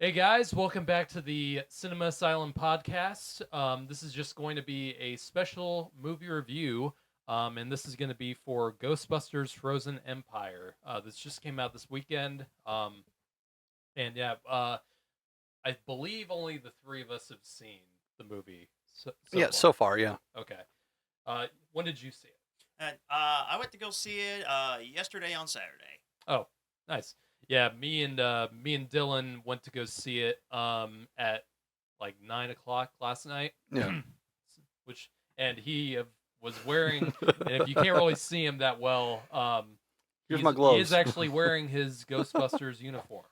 Hey guys, welcome back to the Cinema Asylum podcast. This is just going to be a special movie review, and this is going to be for Ghostbusters Frozen Empire. This just came out this weekend, and yeah, I believe only the three of us have seen the movie so Yeah, far. so far, yeah. Okay. When did you see it? And I went to go see it yesterday on Saturday. Oh, nice. Yeah, me and Dylan went to go see it at like 9 o'clock last night. Yeah. Which and he was wearing, and if you can't really see him that well, Here's my he gloves. is actually wearing his Ghostbusters uniform.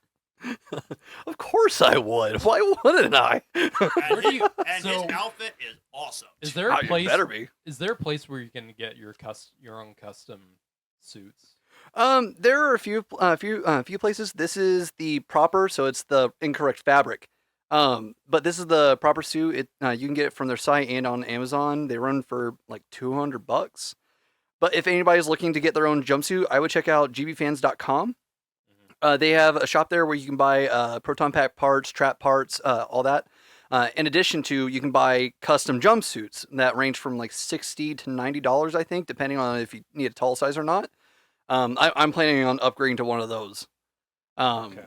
Of course I would. Why wouldn't I? And, do you- and so- his outfit is awesome. Is there Oh, a you place? better be. Is there a place where you can get your own custom suits? There are a few places. This is the proper, so it's the incorrect fabric. But this is the proper suit. You can get it from their site and on Amazon. They run for like $200. But if anybody's looking to get their own jumpsuit, I would check out gbfans.com. They have a shop there where you can buy proton pack parts, trap parts, all that. In addition to, you can buy custom jumpsuits that range from like $60 to $90, I think, depending on if you need a tall size or not. I'm planning on upgrading to one of those. Okay.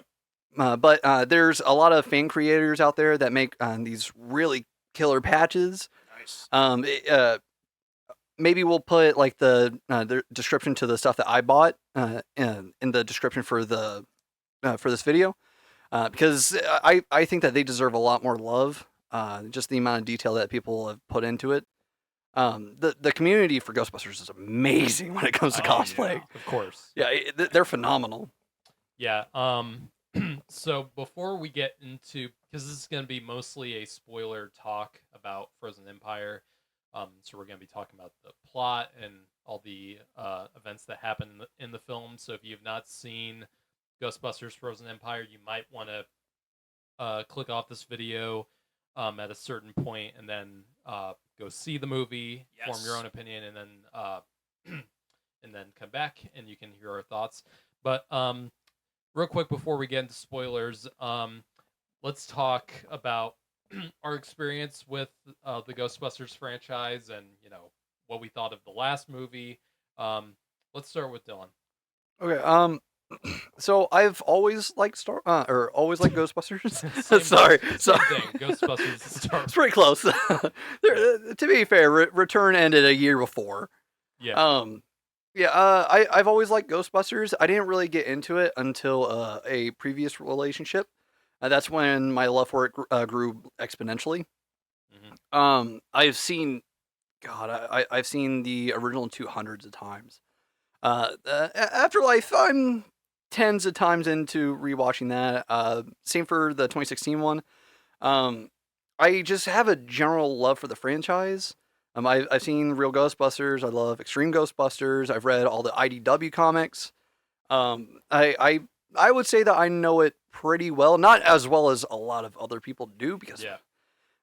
But there's a lot of fan creators out there that make these really killer patches. Nice. Maybe we'll put like the description to the stuff that I bought in the description for this video, because I think that they deserve a lot more love. Just the amount of detail that people have put into it. The community for Ghostbusters is amazing when it comes to cosplay. Yeah, of course. Yeah, they're phenomenal. Yeah. So before we get into, because this is going to be mostly a spoiler talk about Frozen Empire, so we're going to be talking about the plot and all the events that happen in the film. So if you have not seen Ghostbusters Frozen Empire, you might want to click off this video at a certain point and then go see the movie, form your Yes. own opinion, and then and then come back and you can hear our thoughts. But real quick before we get into spoilers, let's talk about our experience with the Ghostbusters franchise and what we thought of the last movie. Let's start with Dylan. Okay. So I've always liked always liked Ghostbusters. Same Sorry, same thing. Ghostbusters Star. It's pretty close. To be fair, Return ended a year before. Yeah. I've always liked Ghostbusters. I didn't really get into it until a previous relationship. That's when my love for it grew exponentially. I've seen, God, I've seen the original 200s of times. Afterlife, I'm tens of times into rewatching that. Same for the 2016 one. I just have a general love for the franchise. I've seen Real Ghostbusters. I love Extreme Ghostbusters. I've read all the IDW comics. I would say that I know it pretty well, not as well as a lot of other people do, because Yeah.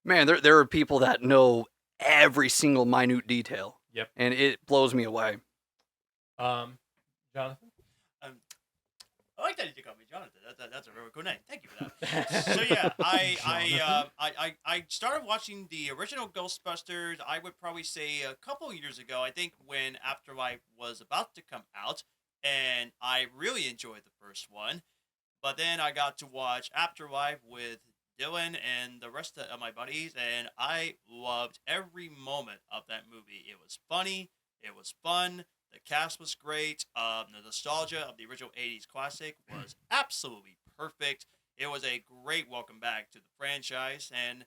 man, there are people that know every single minute detail. Yep. And it blows me away. Jonathan. I like that you call me Jonathan. That's a very good name. Thank you for that. So yeah, I started watching the original Ghostbusters. I would probably say a couple of years ago. I think when Afterlife was about to come out, and I really enjoyed the first one. But then I got to watch Afterlife with Dylan and the rest of my buddies, and I loved every moment of that movie. It was funny. It was fun. The cast was great. The nostalgia of the original 80s classic was absolutely perfect. It was a great welcome back to the franchise, and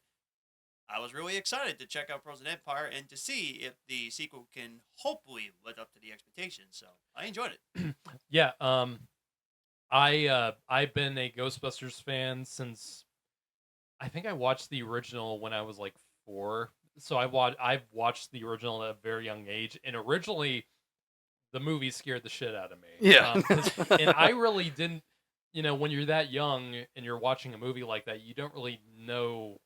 I was really excited to check out Frozen Empire and to see if the sequel can hopefully live up to the expectations. So I enjoyed it. Yeah. I've been a Ghostbusters fan since I think I watched the original when I was like 4. So I've watched the original at a very young age, and originally the movie scared the shit out of me. Yeah. And I really didn't. When you're that young and you're watching a movie like that, you don't really know,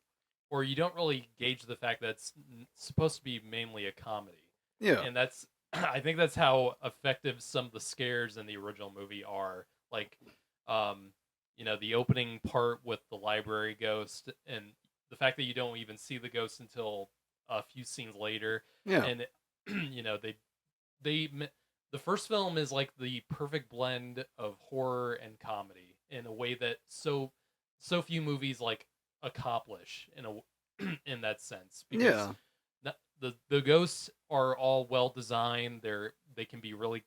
or you don't really gauge the fact that it's supposed to be mainly a comedy. Yeah. And I think that's how effective some of the scares in the original movie are. Like, the opening part with the library ghost, and the fact that you don't even see the ghost until a few scenes later. Yeah. And the first film is like the perfect blend of horror and comedy in a way that so few movies like accomplish in that sense, because Yeah. the ghosts are all well designed. They can be really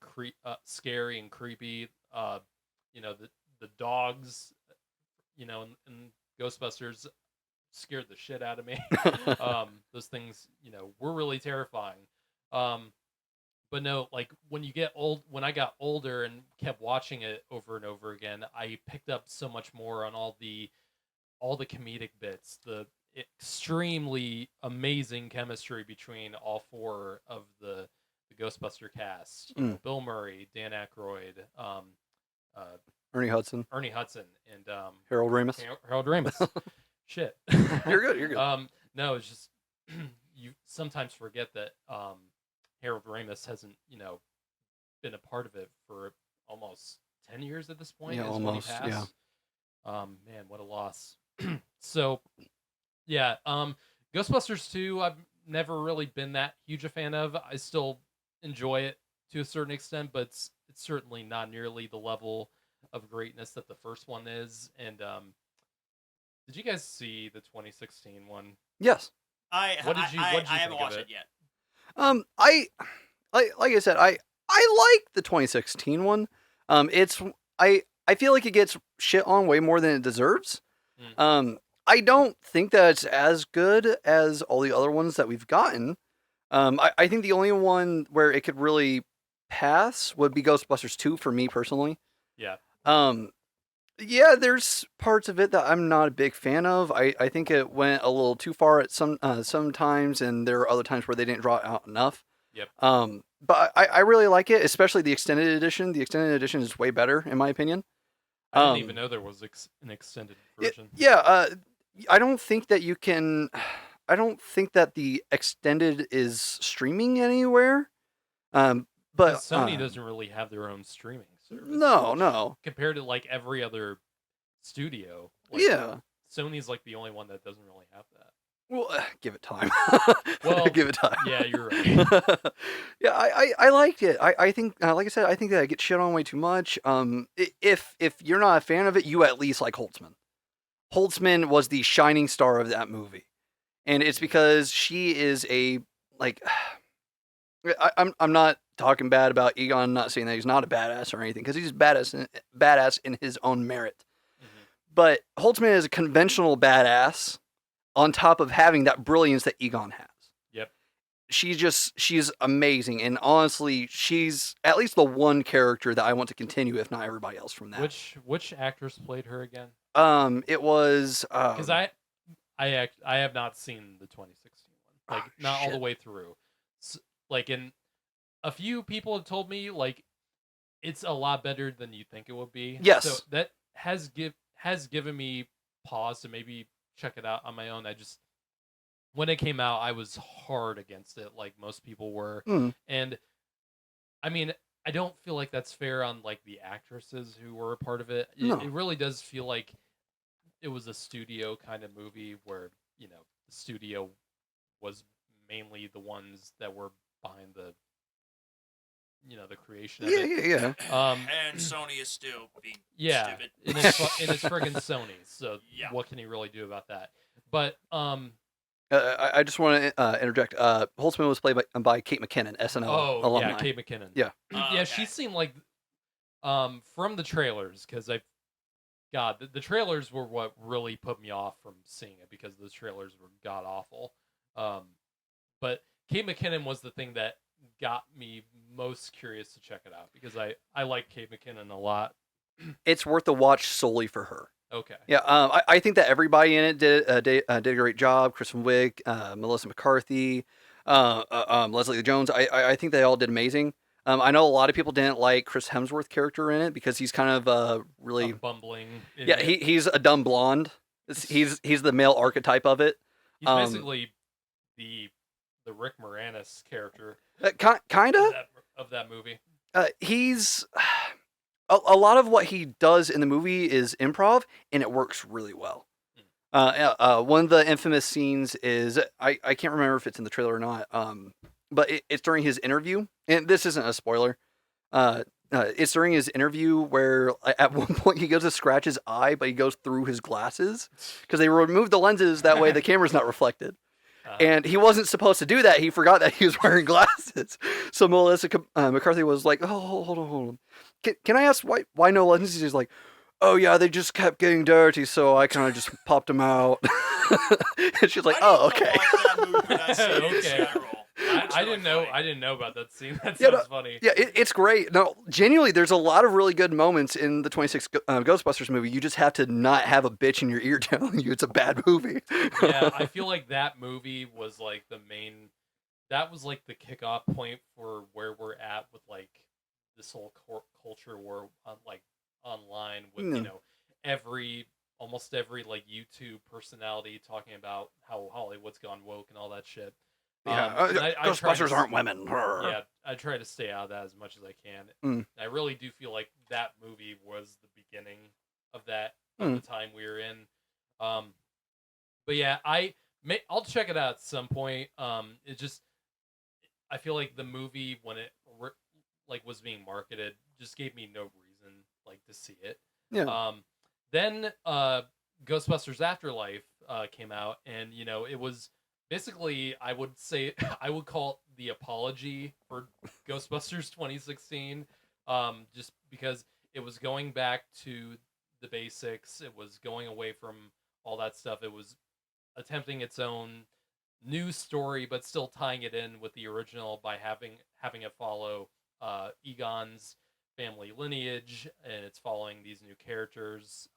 scary and creepy. The dogs, in Ghostbusters scared the shit out of me. Those things, were really terrifying. But no, like when I got older and kept watching it over and over again, I picked up so much more on all the comedic bits, the extremely amazing chemistry between all four of the Ghostbuster cast. Bill Murray, Dan Aykroyd, Ernie Hudson, and Harold Ramis. Harold Ramis. Shit. You're good. You're good. No, it's just you sometimes forget that Harold Ramis hasn't, been a part of it for almost 10 years at this point. Yeah, almost. Yeah. Man, what a loss. So, yeah, Ghostbusters 2, I've never really been that huge a fan of. I still enjoy it to a certain extent, but it's certainly not nearly the level of greatness that the first one is. And did you guys see the 2016 one? Yes. I haven't watched it yet. Like I said, I like the 2016 one. I feel like it gets shit on way more than it deserves. I don't think that it's as good as all the other ones that we've gotten. I think the only one where it could really pass would be Ghostbusters 2 for me personally. Yeah. Yeah, there's parts of it that I'm not a big fan of. I think it went a little too far at some times, and there are other times where they didn't draw it out enough. Yep. But I really like it, especially the extended edition. The extended edition is way better, in my opinion. I didn't even know there was an extended version. Yeah, I don't think that you can. I don't think that the extended is streaming anywhere. But Sony doesn't really have their own streaming service. No. Compared to like every other studio. Like, yeah. Sony's like the only one that doesn't really have that. Well, give it time. Well, give it time. Yeah, you're right. Yeah, I liked it. I think, like I said, I think that I get shit on way too much. If you're not a fan of it, you at least like Holtzman. Holtzman was the shining star of that movie, and it's because she is a like. I'm not talking bad about Egon. Not saying that he's not a badass or anything, because he's badass in his own merit. But Holtzman is a conventional badass, on top of having that brilliance that Egon has. Yep. She's amazing, and honestly, she's at least the one character that I want to continue, if not everybody else from that. Which actress played her again? It was because I have not seen the 2016 one, like not all the way through. Like, in a few people have told me like it's a lot better than you think it would be. Yes. So that has given me pause to maybe check it out on my own. When it came out, I was hard against it, like most people were. And I mean, I don't feel like that's fair on like the actresses who were a part of it. It really does feel like it was a studio kind of movie where, the studio was mainly the ones that were behind the creation of it. Yeah. And Sony is still being stupid. And it's friggin' Sony, so what can he really do about that? But I just want to interject. Holtzman was played by Kate McKinnon, SNL alumni. Yeah, Kate McKinnon. Yeah. Okay. She seemed like from the trailers, because the trailers were what really put me off from seeing it, because those trailers were god awful. But Kate McKinnon was the thing that got me most curious to check it out, because I like Kate McKinnon a lot. It's worth a watch solely for her. Okay. Yeah, I think that everybody in it did a great job. Kristen Wiig, Melissa McCarthy, Leslie Jones. I think they all did amazing. I know a lot of people didn't like Chris Hemsworth's character in it, because he's kind of really bumbling. Yeah, he's a dumb blonde. He's the male archetype of it. He's basically the Rick Moranis character. Kind of of that movie. He's a lot of what he does in the movie is improv, and it works really well. One of the infamous scenes is I can't remember if it's in the trailer or not. But it's during his interview, and this isn't a spoiler. It's during his interview where at one point he goes to scratch his eye, but he goes through his glasses because they removed the lenses that way the camera's not reflected. And he wasn't supposed to do that. He forgot that he was wearing glasses. So Melissa McCarthy was like, "Oh, hold on. Can I ask why no lenses?" He's like, "Oh yeah, they just kept getting dirty, so I kind of just popped them out." And she's like, "Oh, okay." Okay. I didn't know about that scene. That sounds funny. Yeah, it's great. No, genuinely, there's a lot of really good moments in the 26 Ghostbusters movie. You just have to not have a bitch in your ear telling you it's a bad movie. Yeah, I feel like that movie was like that was like the kickoff point for where we're at with like this whole culture war on like online with almost every like YouTube personality talking about how Hollywood's gone woke and all that shit. Yeah, Ghostbusters aren't women. Yeah, I try to stay out of that as much as I can. I really do feel like that movie was the beginning of that of the time we were in. But yeah, I'll check it out at some point. It just I feel like the movie when it like was being marketed just gave me no reason like to see it. Yeah. Then Ghostbusters Afterlife came out, and it was. Basically, I would say I would call it the apology for Ghostbusters 2016, just because it was going back to the basics. It was going away from all that stuff. It was attempting its own new story, but still tying it in with the original by having it follow Egon's family lineage, and it's following these new characters.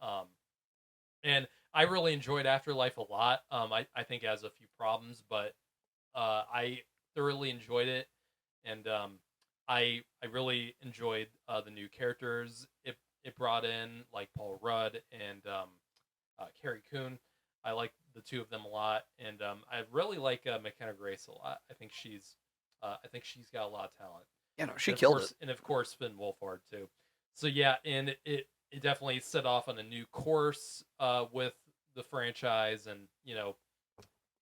And I really enjoyed Afterlife a lot. I think it has a few problems, but I thoroughly enjoyed it, and I really enjoyed the new characters. It brought in like Paul Rudd and Carrie Coon. I like the two of them a lot, and I really like McKenna Grace a lot. I think she's got a lot of talent. Yeah, no, she killed it. And of course Finn Wolfhard too. So yeah, and it definitely set off on a new course with the franchise, and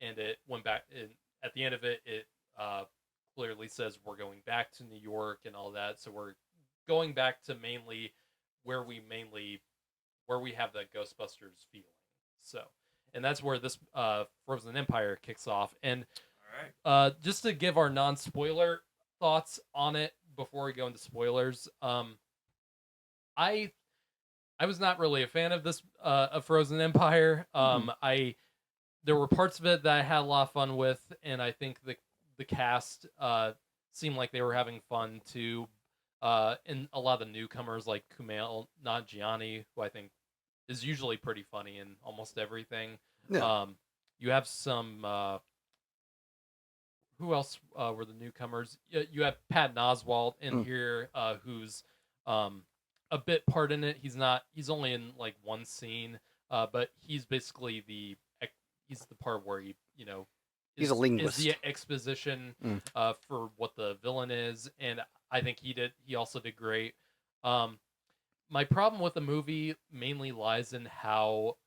and it went back. And at the end of it, it clearly says we're going back to New York and all that. So we're going back to where we have that Ghostbusters feeling. So, and that's where this Frozen Empire kicks off. And just to give our non-spoiler thoughts on it before we go into spoilers, I was not really a fan of this of Frozen Empire. There were parts of it that I had a lot of fun with, and I think the cast seemed like they were having fun too. And a lot of the newcomers like Kumail Nanjiani, who I think is usually pretty funny in almost everything. Yeah. You have some. Who else were the newcomers? You have Pat Oswalt in here, who's a bit part in it. He's only in like one scene, but he's basically he's the part where he's a linguist. Is the exposition for what the villain is, and I think he also did great. My problem with the movie mainly lies in how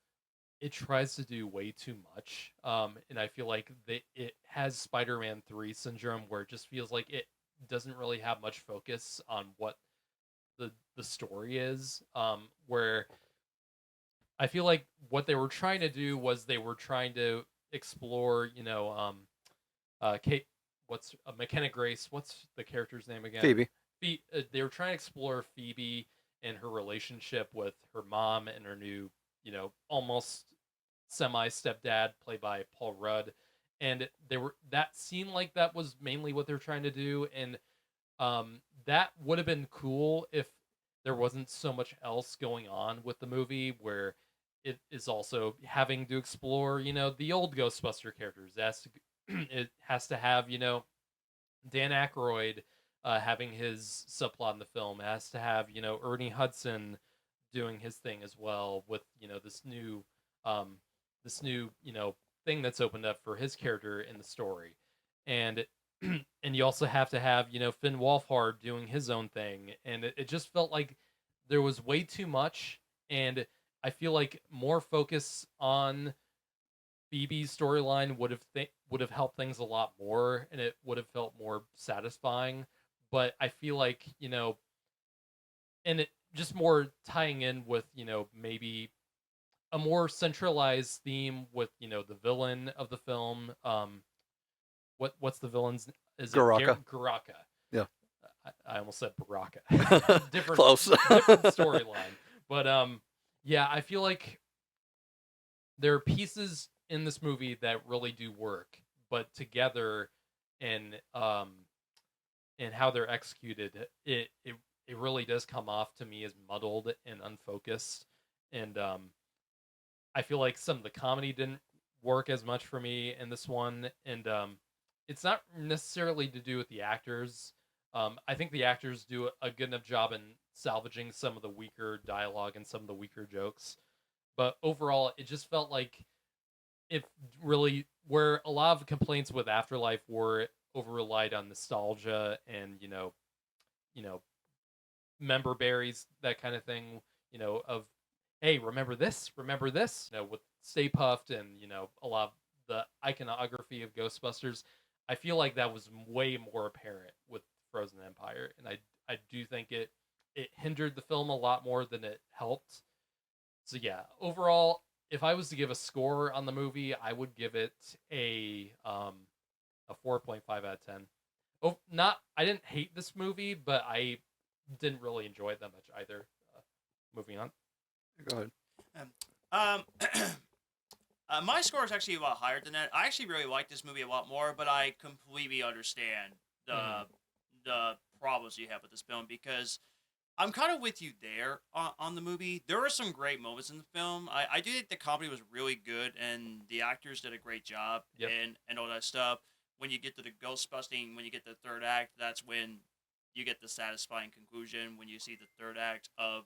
it tries to do way too much, and I feel like it has Spider-Man 3 syndrome, where it just feels like it doesn't really have much focus on what the story is, where I feel like what they were trying to do was they were trying to explore, Kate, what's McKenna Grace, what's the character's name again? Phoebe. They were trying to explore Phoebe and her relationship with her mom and her new, almost semi stepdad played by Paul Rudd, and that seemed like that was mainly what they're trying to do, and that would have been cool if there wasn't so much else going on with the movie, where it is also having to explore, the old Ghostbuster characters. It has to have, Dan Aykroyd having his subplot in the film. It has to have, Ernie Hudson doing his thing as well with, this new thing that's opened up for his character in the story. And and you also have to have, Finn Wolfhard doing his own thing. And it just felt like there was way too much, and I feel like more focus on Phoebe's storyline would have helped things a lot more, and it would have felt more satisfying. But I feel like and it just more tying in with maybe a more centralized theme with the villain of the film. What's the villain's? Is it Garaka. Garaka? Yeah. I almost said Baraka. different Close. different storyline, but yeah, I feel like there are pieces in this movie that really do work, but together and how they're executed, it really does come off to me as muddled and unfocused, and I feel like some of the comedy didn't work as much for me in this one, and it's not necessarily to do with the actors. I think the actors do a good enough job in salvaging some of the weaker dialogue and some of the weaker jokes, but overall, it just felt like it really where a lot of complaints with Afterlife were over relied on nostalgia and you know member berries, that kind of thing, of hey, remember this, with Stay Puffed and a lot of the iconography of Ghostbusters. I feel like that was way more apparent with Frozen Empire, and I do think it hindered the film a lot more than it helped. So yeah, overall, if I was to give a score on the movie, I would give it a 4.5 out of 10. Oh, not I didn't hate this movie, but I didn't really enjoy it that much either. Moving on. Go ahead. Um, my score is actually a lot higher than that. I actually really like this movie a lot more, but I completely understand the problems you have with this film because I'm kind of with you there on the movie. There were some great moments in the film. I do think the comedy was really good, and the actors did a great job, Yep. and all that stuff. When you get to the ghost busting, when you get to the third act, that's when you get the satisfying conclusion. When you see the third act of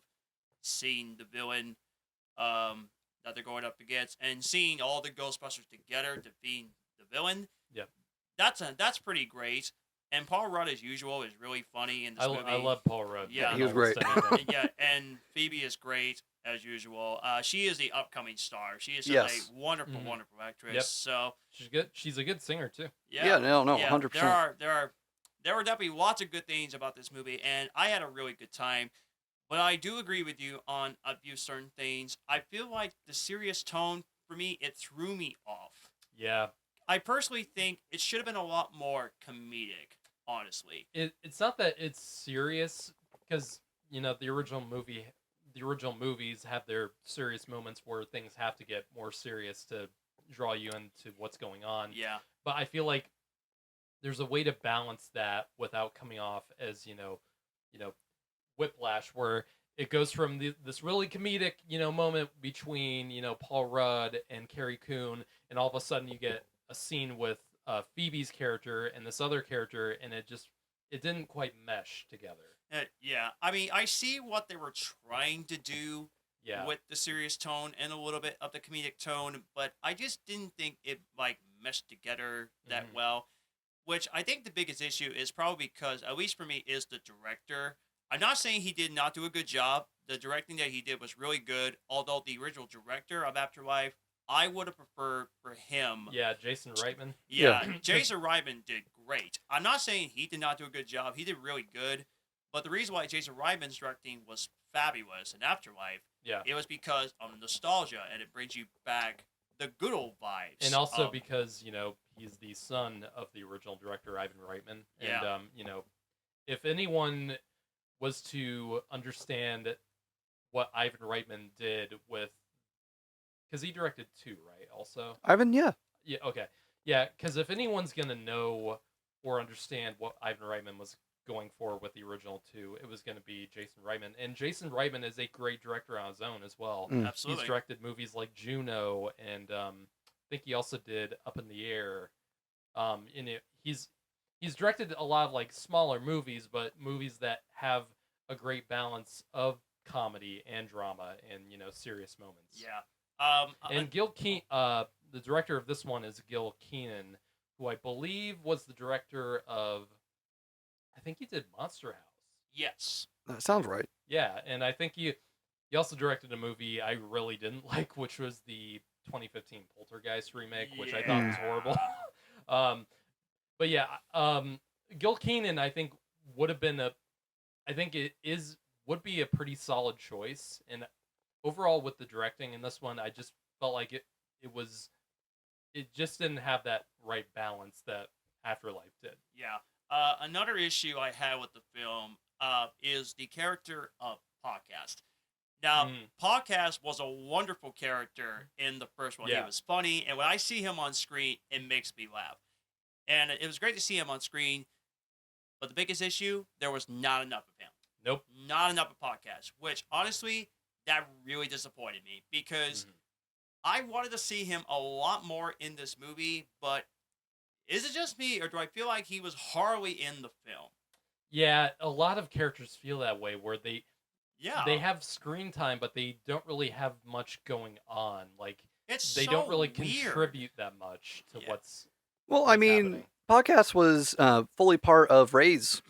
seeing the villain that they're going up against, and seeing all the Ghostbusters together defeating the villain. Yep. That's pretty great. And Paul Rudd, as usual, is really funny in this movie. I love Paul Rudd. Yeah, he was great. Yeah, and Phoebe is great as usual. She is the upcoming star. She is Yes. a wonderful, wonderful actress. Yep. So she's good. She's a good singer too. Yeah, no, yeah, 100%. There are definitely lots of good things about this movie, and I had a really good time. But I do agree with you on a few certain things. I feel like the serious tone for me, it threw me off. Yeah. I personally think it should have been a lot more comedic. Honestly, It's not that it's serious because the original movies have their serious moments where things have to get more serious to draw you into what's going on. Yeah. But I feel like there's a way to balance that without coming off as Whiplash, where it goes from this really comedic moment between Paul Rudd and Carrie Coon, and all of a sudden you get a scene with Phoebe's character and this other character, and it didn't quite mesh together. Yeah, I mean, I see what they were trying to do with the serious tone and a little bit of the comedic tone, but I just didn't think it meshed together that well. Which I think the biggest issue is probably because, at least for me, is the director. I'm not saying he did not do a good job. The directing that he did was really good, although the original director of Afterlife, I would have preferred for him. Yeah, Jason Reitman. Yeah, Jason Reitman did great. I'm not saying he did not do a good job. He did really good. But the reason why Jason Reitman's directing was fabulous in Afterlife, it was because of nostalgia, and it brings you back the good old vibes. And also because, he's the son of the original director, Ivan Reitman. And, if anyone was to understand what Ivan Reitman did with... Because he directed 2, right, also? Ivan, yeah. Yeah, okay. Yeah, because if anyone's going to know or understand what Ivan Reitman was going for with the original 2, it was going to be Jason Reitman. And Jason Reitman is a great director on his own as well. Absolutely. He's directed movies like Juno, and I think he also did Up in the Air. He's directed a lot of smaller movies, but movies that have a great balance of comedy and drama and serious moments. Yeah. And the director of this one is Gil Keenan, who I believe was the director of... I think he did Monster House. Yes. That sounds right. Yeah, and I think he also directed a movie I really didn't like, which was the 2015 Poltergeist remake, which I thought was horrible. um, but yeah, Gil Kenan, I think would have been I think would be a pretty solid choice. And overall, with the directing in this one, I just felt like it just didn't have that right balance that Afterlife did. Yeah. Another issue I had with the film is the character of Podcast. Now, Podcast was a wonderful character in the first one. Yeah. He was funny, and when I see him on screen, it makes me laugh. And it was great to see him on screen, but the biggest issue, there was not enough of him. Nope. Not enough of Podcast, which, honestly, that really disappointed me, because I wanted to see him a lot more in this movie, but is it just me, or do I feel like he was hardly in the film? Yeah, a lot of characters feel that way, where they Yeah. they have screen time, but they don't really have much going on. Like, It's they so don't really weird. contribute that much to what's Well, I what's mean, happening. Podcast was fully part of Ray's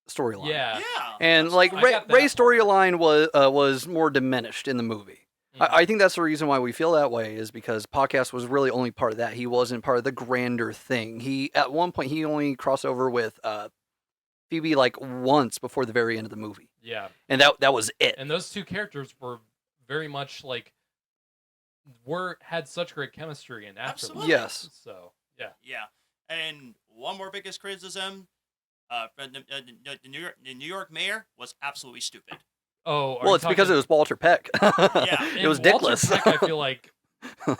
storyline. Yeah. Yeah. And like I got that Ray's part. storyline was more diminished in the movie. I think that's the reason why we feel that way, is because Podcast was really only part of that. He wasn't part of the grander thing. He at one point he only crossed over with Phoebe like once before the very end of the movie, Yeah. and that was it. And those two characters were very much like had such great chemistry in Afterlife. Absolutely. Yes. So yeah. Yeah. And one more biggest criticism, the New York mayor was absolutely stupid. Oh, Well, it's because it was Walter Peck. It was Walter dickless. Peck, I feel like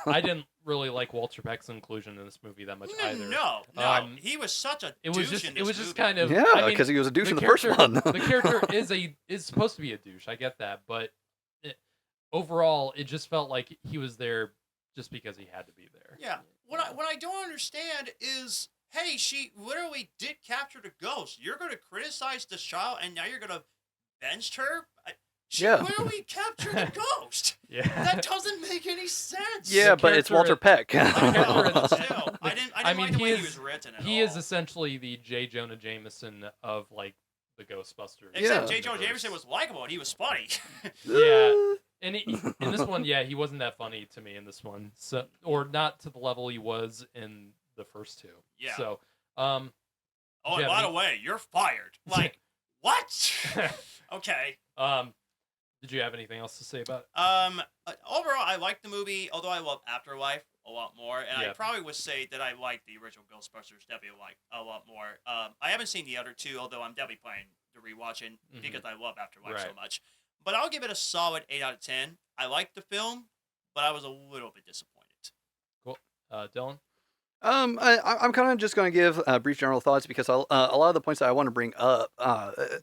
I didn't really like Walter Peck's inclusion in this movie that much either. No, he was such a It was douche just in this movie. kind of Yeah, I mean, because he was a douche in the first character- one. the character is supposed to be a douche. I get that, but overall, it just felt like he was there just because he had to be there. Yeah. What I don't understand is, hey, she literally did capture the ghost. You're going to criticize the child, and now you're going to bench her? She Yeah. literally captured the ghost. Yeah. That doesn't make any sense. Yeah, but it's Walter Peck. I know, character- but still, I didn't like the way he was written at all. He is essentially the J. Jonah Jameson of like the Ghostbusters. Except Yeah. J. Jonah Jameson was likable and he was funny. Yeah. And in this one, yeah, he wasn't that funny to me in this one, so or not to the level he was in the first two. Yeah. So, Oh, and Yeah, by me- the way, you're fired. Like, what? Okay. did you have anything else to say about it? Overall, I like the movie, although I love Afterlife a lot more, and I Yeah. probably would say that I like the original Ghostbusters definitely like a lot more. I haven't seen the other two, although I'm definitely planning to rewatch it because I love Afterlife so Right. much. But I'll give it a solid 8 out of 10. I liked the film, but I was a little bit disappointed. Cool. Dylan? I'm kind of just going to give brief general thoughts because a lot of the points that I want to bring up,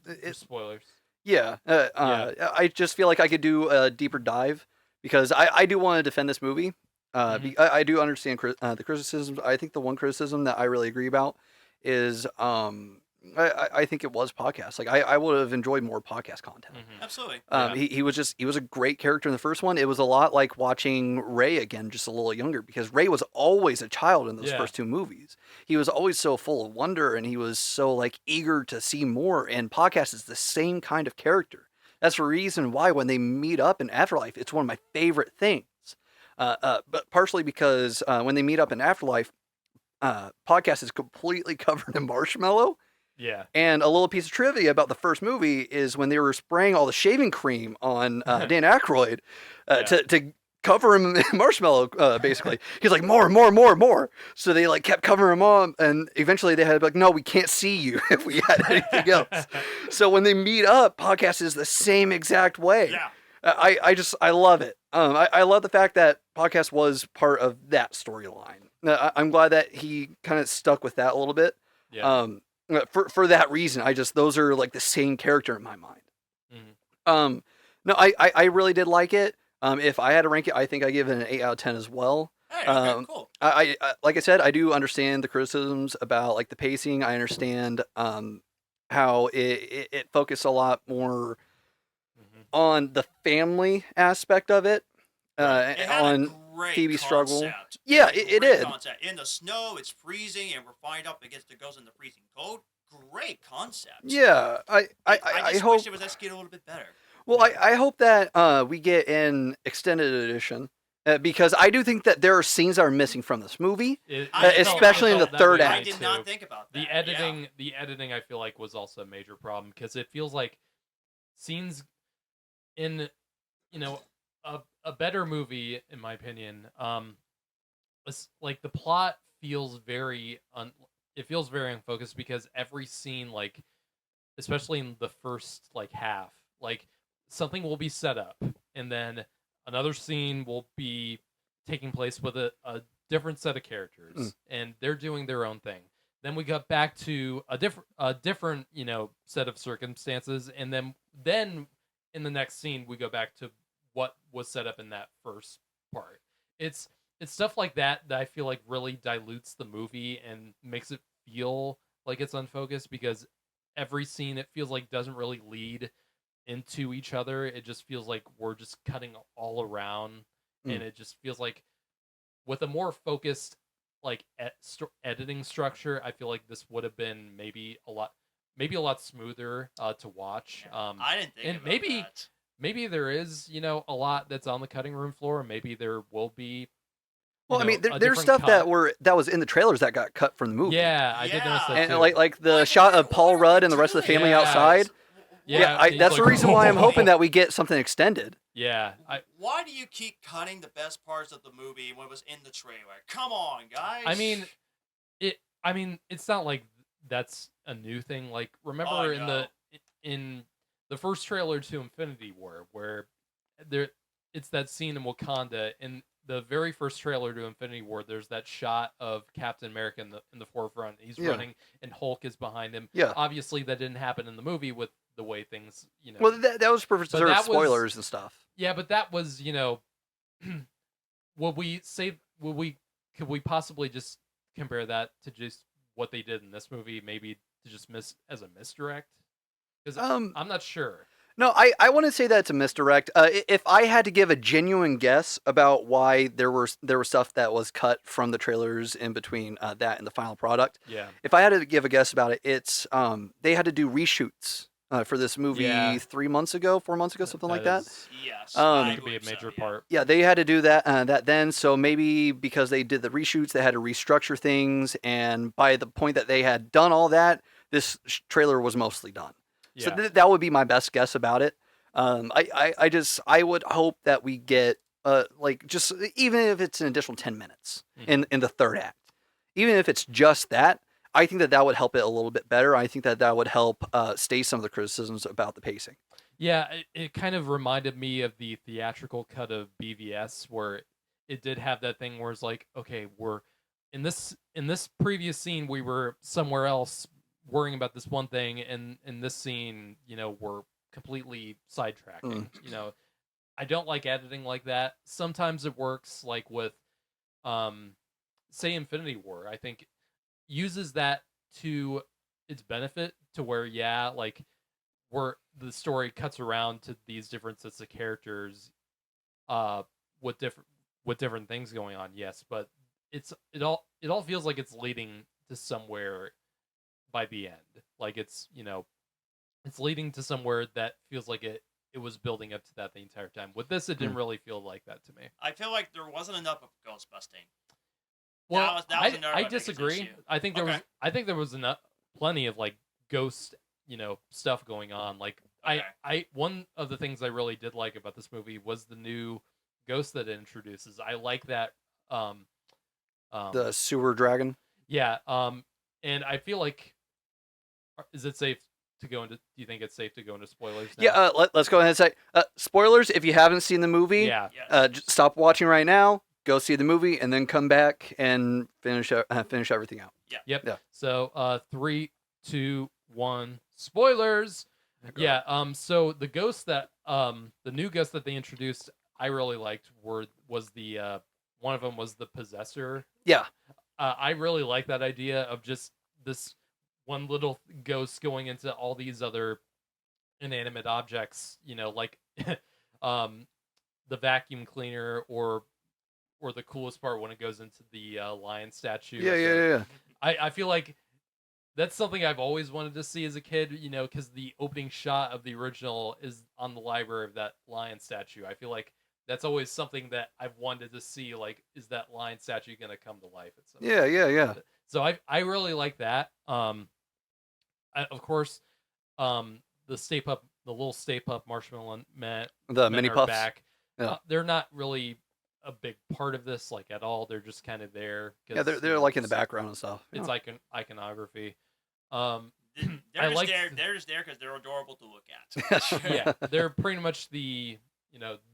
it's Spoilers. yeah, I just feel like I could do a deeper dive because I do want to defend this movie. I do understand the criticisms. I think the one criticism that I really agree about is I think it was podcast. Like I would have enjoyed more podcast content. Absolutely. Yeah. He was a great character in the first one. It was a lot like watching Ray again, just a little younger, because Ray was always a child in those Yeah. first two movies. He was always so full of wonder, and he was so like eager to see more. And podcast is the same kind of character. That's the reason why when they meet up in Afterlife, it's one of my favorite things. But partially because when they meet up in Afterlife, podcast is completely covered in marshmallow. Yeah. And a little piece of trivia about the first movie is when they were spraying all the shaving cream on Dan Aykroyd to cover him in marshmallow, basically. He's like, more. So they like kept covering him on, and eventually they had to be like, no, we can't see you if we had anything else. So when they meet up, podcast is the same exact way. Yeah. I love it. I love the fact that podcast was part of that storyline. I'm glad that he kind of stuck with that a little bit. Yeah. For that reason, those are like the same character in my mind. Mhm. No, I really did like it. If I had to rank it, I think I give it an 8 out of 10 as well. Hey, okay, cool. I like I said, I do understand the criticisms about like the pacing. I understand how it focused a lot more on the family aspect of it. It had On a great Phoebe's struggle. concept. Yeah, Had a it great did. concept. In the snow, it's freezing, and we're flying up against the ghost in the freezing cold. great concept. Yeah, I I just hope. wish it was executed a little bit better. Well, I hope that we get an extended edition because I do think that there are scenes that are missing from this movie, especially in the third I act. did not think about that. The editing, I feel like, was also a major problem because it feels like scenes in, a better movie, in my opinion. Like the plot feels it feels very unfocused because every scene, like especially in the first like half, like something will be set up and then another scene will be taking place with a different set of characters and they're doing their own thing. Then we got back to a different, set of circumstances, and then in the next scene we go back to what was set up in that first part. It's stuff like that I feel like really dilutes the movie and makes it feel like it's unfocused because every scene it feels like doesn't really lead into each other. It just feels like we're just cutting all around, and it just feels like with a more focused like editing structure, I feel like this would have been maybe a lot smoother to watch. I didn't think and about that. Maybe there is a lot that's on the cutting room floor. Maybe there will be. Well, I mean, A there's different stuff cut. that was in the trailers that got cut from the movie. Yeah, I did notice that and too. like the shot of Paul Rudd and the rest of the family Yeah. outside. Yeah, That's the reason why I'm hoping that we get something extended. Yeah. Why do you keep cutting the best parts of the movie when it was in the trailer? Come on, guys. I mean, it's not like that's a new thing. Like, remember in the first trailer to Infinity War, where it's that scene in Wakanda. In the very first trailer to Infinity War, there's that shot of Captain America in the forefront. He's running, and Hulk is behind him. Yeah. Obviously, that didn't happen in the movie with the way things, Well, that was for preserved spoilers and stuff. Yeah, but that was, could we possibly just compare that to just what they did in this movie, maybe to just as a misdirect? Because I'm not sure. No, I want to say that it's a misdirect. If I had to give a genuine guess about why there was stuff that was cut from the trailers in between that and the final product, if I had to give a guess about it, it's they had to do reshoots for this movie 3 months ago, 4 months ago, something like that. Yes, that could be a major part. Yeah, they had to do that then. So maybe because they did the reshoots, they had to restructure things, and by the point that they had done all that, this trailer was mostly done. So that would be my best guess about it. I would hope that we get like just even if it's an additional 10 minutes in the third act, even if it's just that, I think that would help it a little bit better. I think that would help stay some of the criticisms about the pacing. Yeah, it kind of reminded me of the theatrical cut of BVS, where it did have that thing where it's like, okay, we're in this previous scene we were somewhere else worrying about this one thing, and in this scene, we're completely sidetracking. I don't like editing like that. Sometimes it works, like with say Infinity War. I think uses that to its benefit, to where like where the story cuts around to these different sets of characters with different things going on. Yes, but it all feels like it's leading to somewhere by the end. Like it's it's leading to somewhere that feels like it was building up to that the entire time. With this, it didn't really feel like that to me. I feel like there wasn't enough of ghost busting. Well, that was I disagree. I think there was enough, plenty of like ghost, stuff going on. Like I one of the things I really did like about this movie was the new ghost that it introduces. I like that. The sewer dragon. Yeah. And I feel like, is it safe to go into? Do you think it's safe to go into spoilers now? Yeah. Let's go ahead and say spoilers. If you haven't seen the movie, just stop watching right now. Go see the movie and then come back and finish everything out. Yeah. Yep. Yeah. So 3, 2, 1. Spoilers. Yeah. So the ghost that the new ghost that they introduced, I really liked. Was the one of them was the possessor. Yeah. I really like that idea of just this one little ghost going into all these other inanimate objects. Like the vacuum cleaner, or the coolest part when it goes into the lion statue. Yeah. I feel like that's something I've always wanted to see as a kid, you know, because the opening shot of the original is on the library of that lion statue. I feel like that's always something that I've wanted to see. Like, is that lion statue going to come to life at some Yeah, point? yeah, yeah. So I really like that. Of course, the Stay Puft, the little Stay Puft Marshmallow The men mini are puffs. back. Yeah. They're not really a big part of this, like at all. They're just kind of there. Yeah, they're like in the background and stuff. It's iconography. They're I just like there. They're just there because they're adorable to look at. yeah, they're pretty much the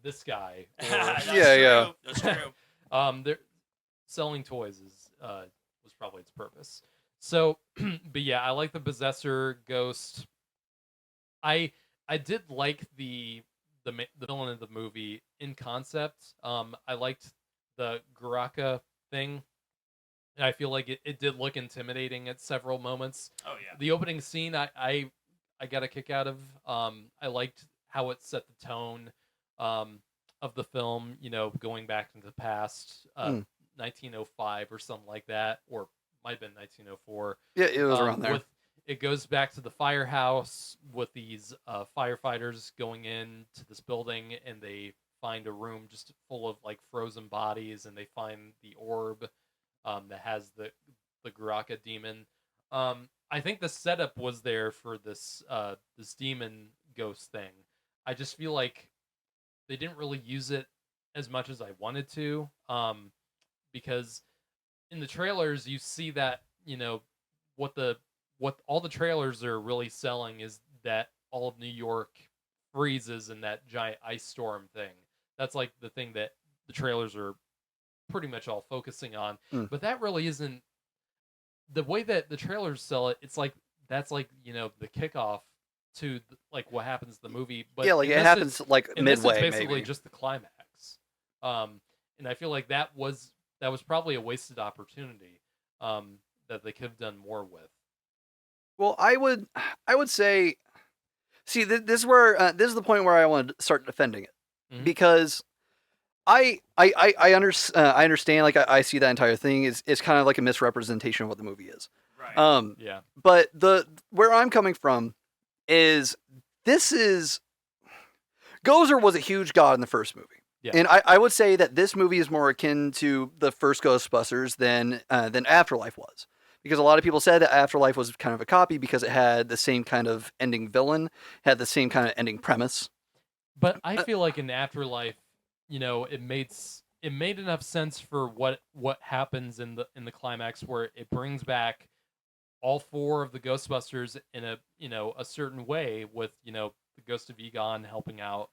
this guy. That's Yeah, true. yeah. That's true. They're selling toys is was probably its purpose. So, but yeah, I like the possessor ghost. I did like the villain of the movie in concept. I liked the Garaka thing. And I feel like it did look intimidating at several moments. Oh yeah. The opening scene, I got a kick out of. I liked how it set the tone of the film. You know, going back into the past, 1905 or something like that, or might have been 1904. Yeah, it was around there. It goes back to the firehouse with these firefighters going into this building, and they find a room just full of like frozen bodies, and they find the orb that has the Garaka demon. I think the setup was there for this this demon ghost thing. I just feel like they didn't really use it as much as I wanted to, because in the trailers you see that, you know, what all the trailers are really selling is that all of New York freezes in that giant ice storm thing. That's like the thing that the trailers are pretty much all focusing on. But that really isn't the way that the trailers sell it. It's like that's like, you know, the kickoff to like what happens in the movie. But yeah, like it happens like midway, it's basically maybe. just the climax. And I feel like that was probably a wasted opportunity that they could have done more with. Well, I would say, see, this is where this is the point where I want to start defending it, because I understand, like I see that entire thing is kind of like a misrepresentation of what the movie is. Right. Yeah. But where I'm coming from is Gozer was a huge god in the first movie. Yeah. And I would say that this movie is more akin to the first Ghostbusters than Afterlife was. Because a lot of people said that Afterlife was kind of a copy because it had the same kind of ending villain, had the same kind of ending premise. But I feel like in Afterlife, you know, it made enough sense for what happens in the climax, where it brings back all four of the Ghostbusters in a, you know, a certain way, with, you know, the ghost of Egon helping out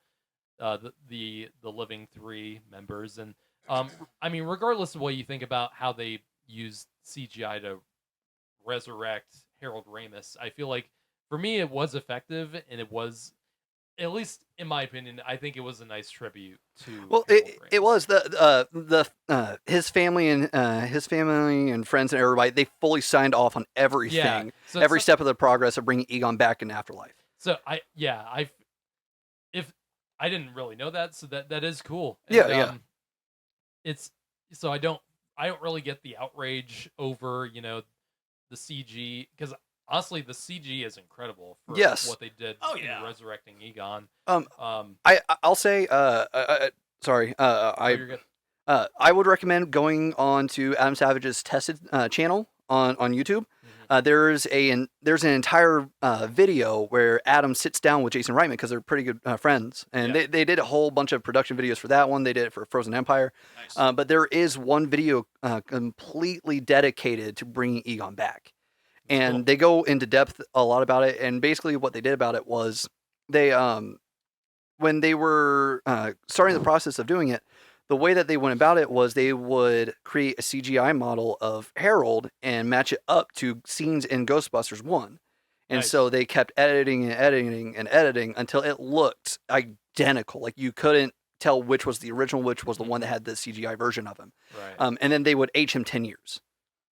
the living three members. And I mean, regardless of what you think about how they used CGI to resurrect Harold Ramis, I feel like for me it was effective, and it was, at least in my opinion, I think it was a nice tribute to. Well, it was his family and friends and everybody, they fully signed off on everything, Yeah. So every step of the progress of bringing Egon back in Afterlife. So if I didn't really know that, so that is cool. And, Yeah. It's so I don't really get the outrage over, you know, the CG, because honestly the CG is incredible for what they did in resurrecting Egon. I'll say sorry, You're good. I would recommend going on to Adam Savage's Tested channel on YouTube. There's an entire video where Adam sits down with Jason Reitman, because they're pretty good friends, and they did a whole bunch of production videos for that one. They did it for Frozen Empire. Nice. But there is one video completely dedicated to bringing Egon back, and they go into depth a lot about it. And basically what they did about it was they when they were starting the process of doing it, the way that they went about it was they would create a CGI model of Harold and match it up to scenes in Ghostbusters 1. And so they kept editing and editing and editing until it looked identical. Like you couldn't tell which was the original, which was the one that had the CGI version of him. Right. And then they would age him 10 years.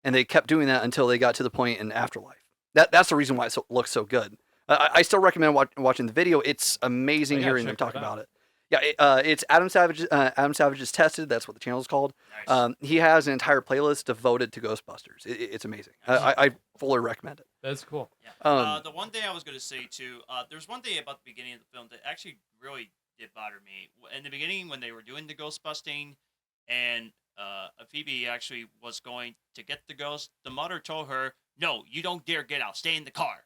And they kept doing that until they got to the point in Afterlife. That's the reason why it looks so good. I still recommend watching the video. It's amazing hearing them talk about it. Yeah, it's Adam Savage. Adam Savage is Tested. That's what the channel is called. Nice. He has an entire playlist devoted to Ghostbusters. It's amazing. Nice. I fully recommend it. That's cool. Yeah. Um, The one thing I was going to say too, there's one thing about the beginning of the film that actually really did bother me. In the beginning, when they were doing the ghost busting, and Phoebe actually was going to get the ghost, the mother told her, "No, you don't dare get out. Stay in the car."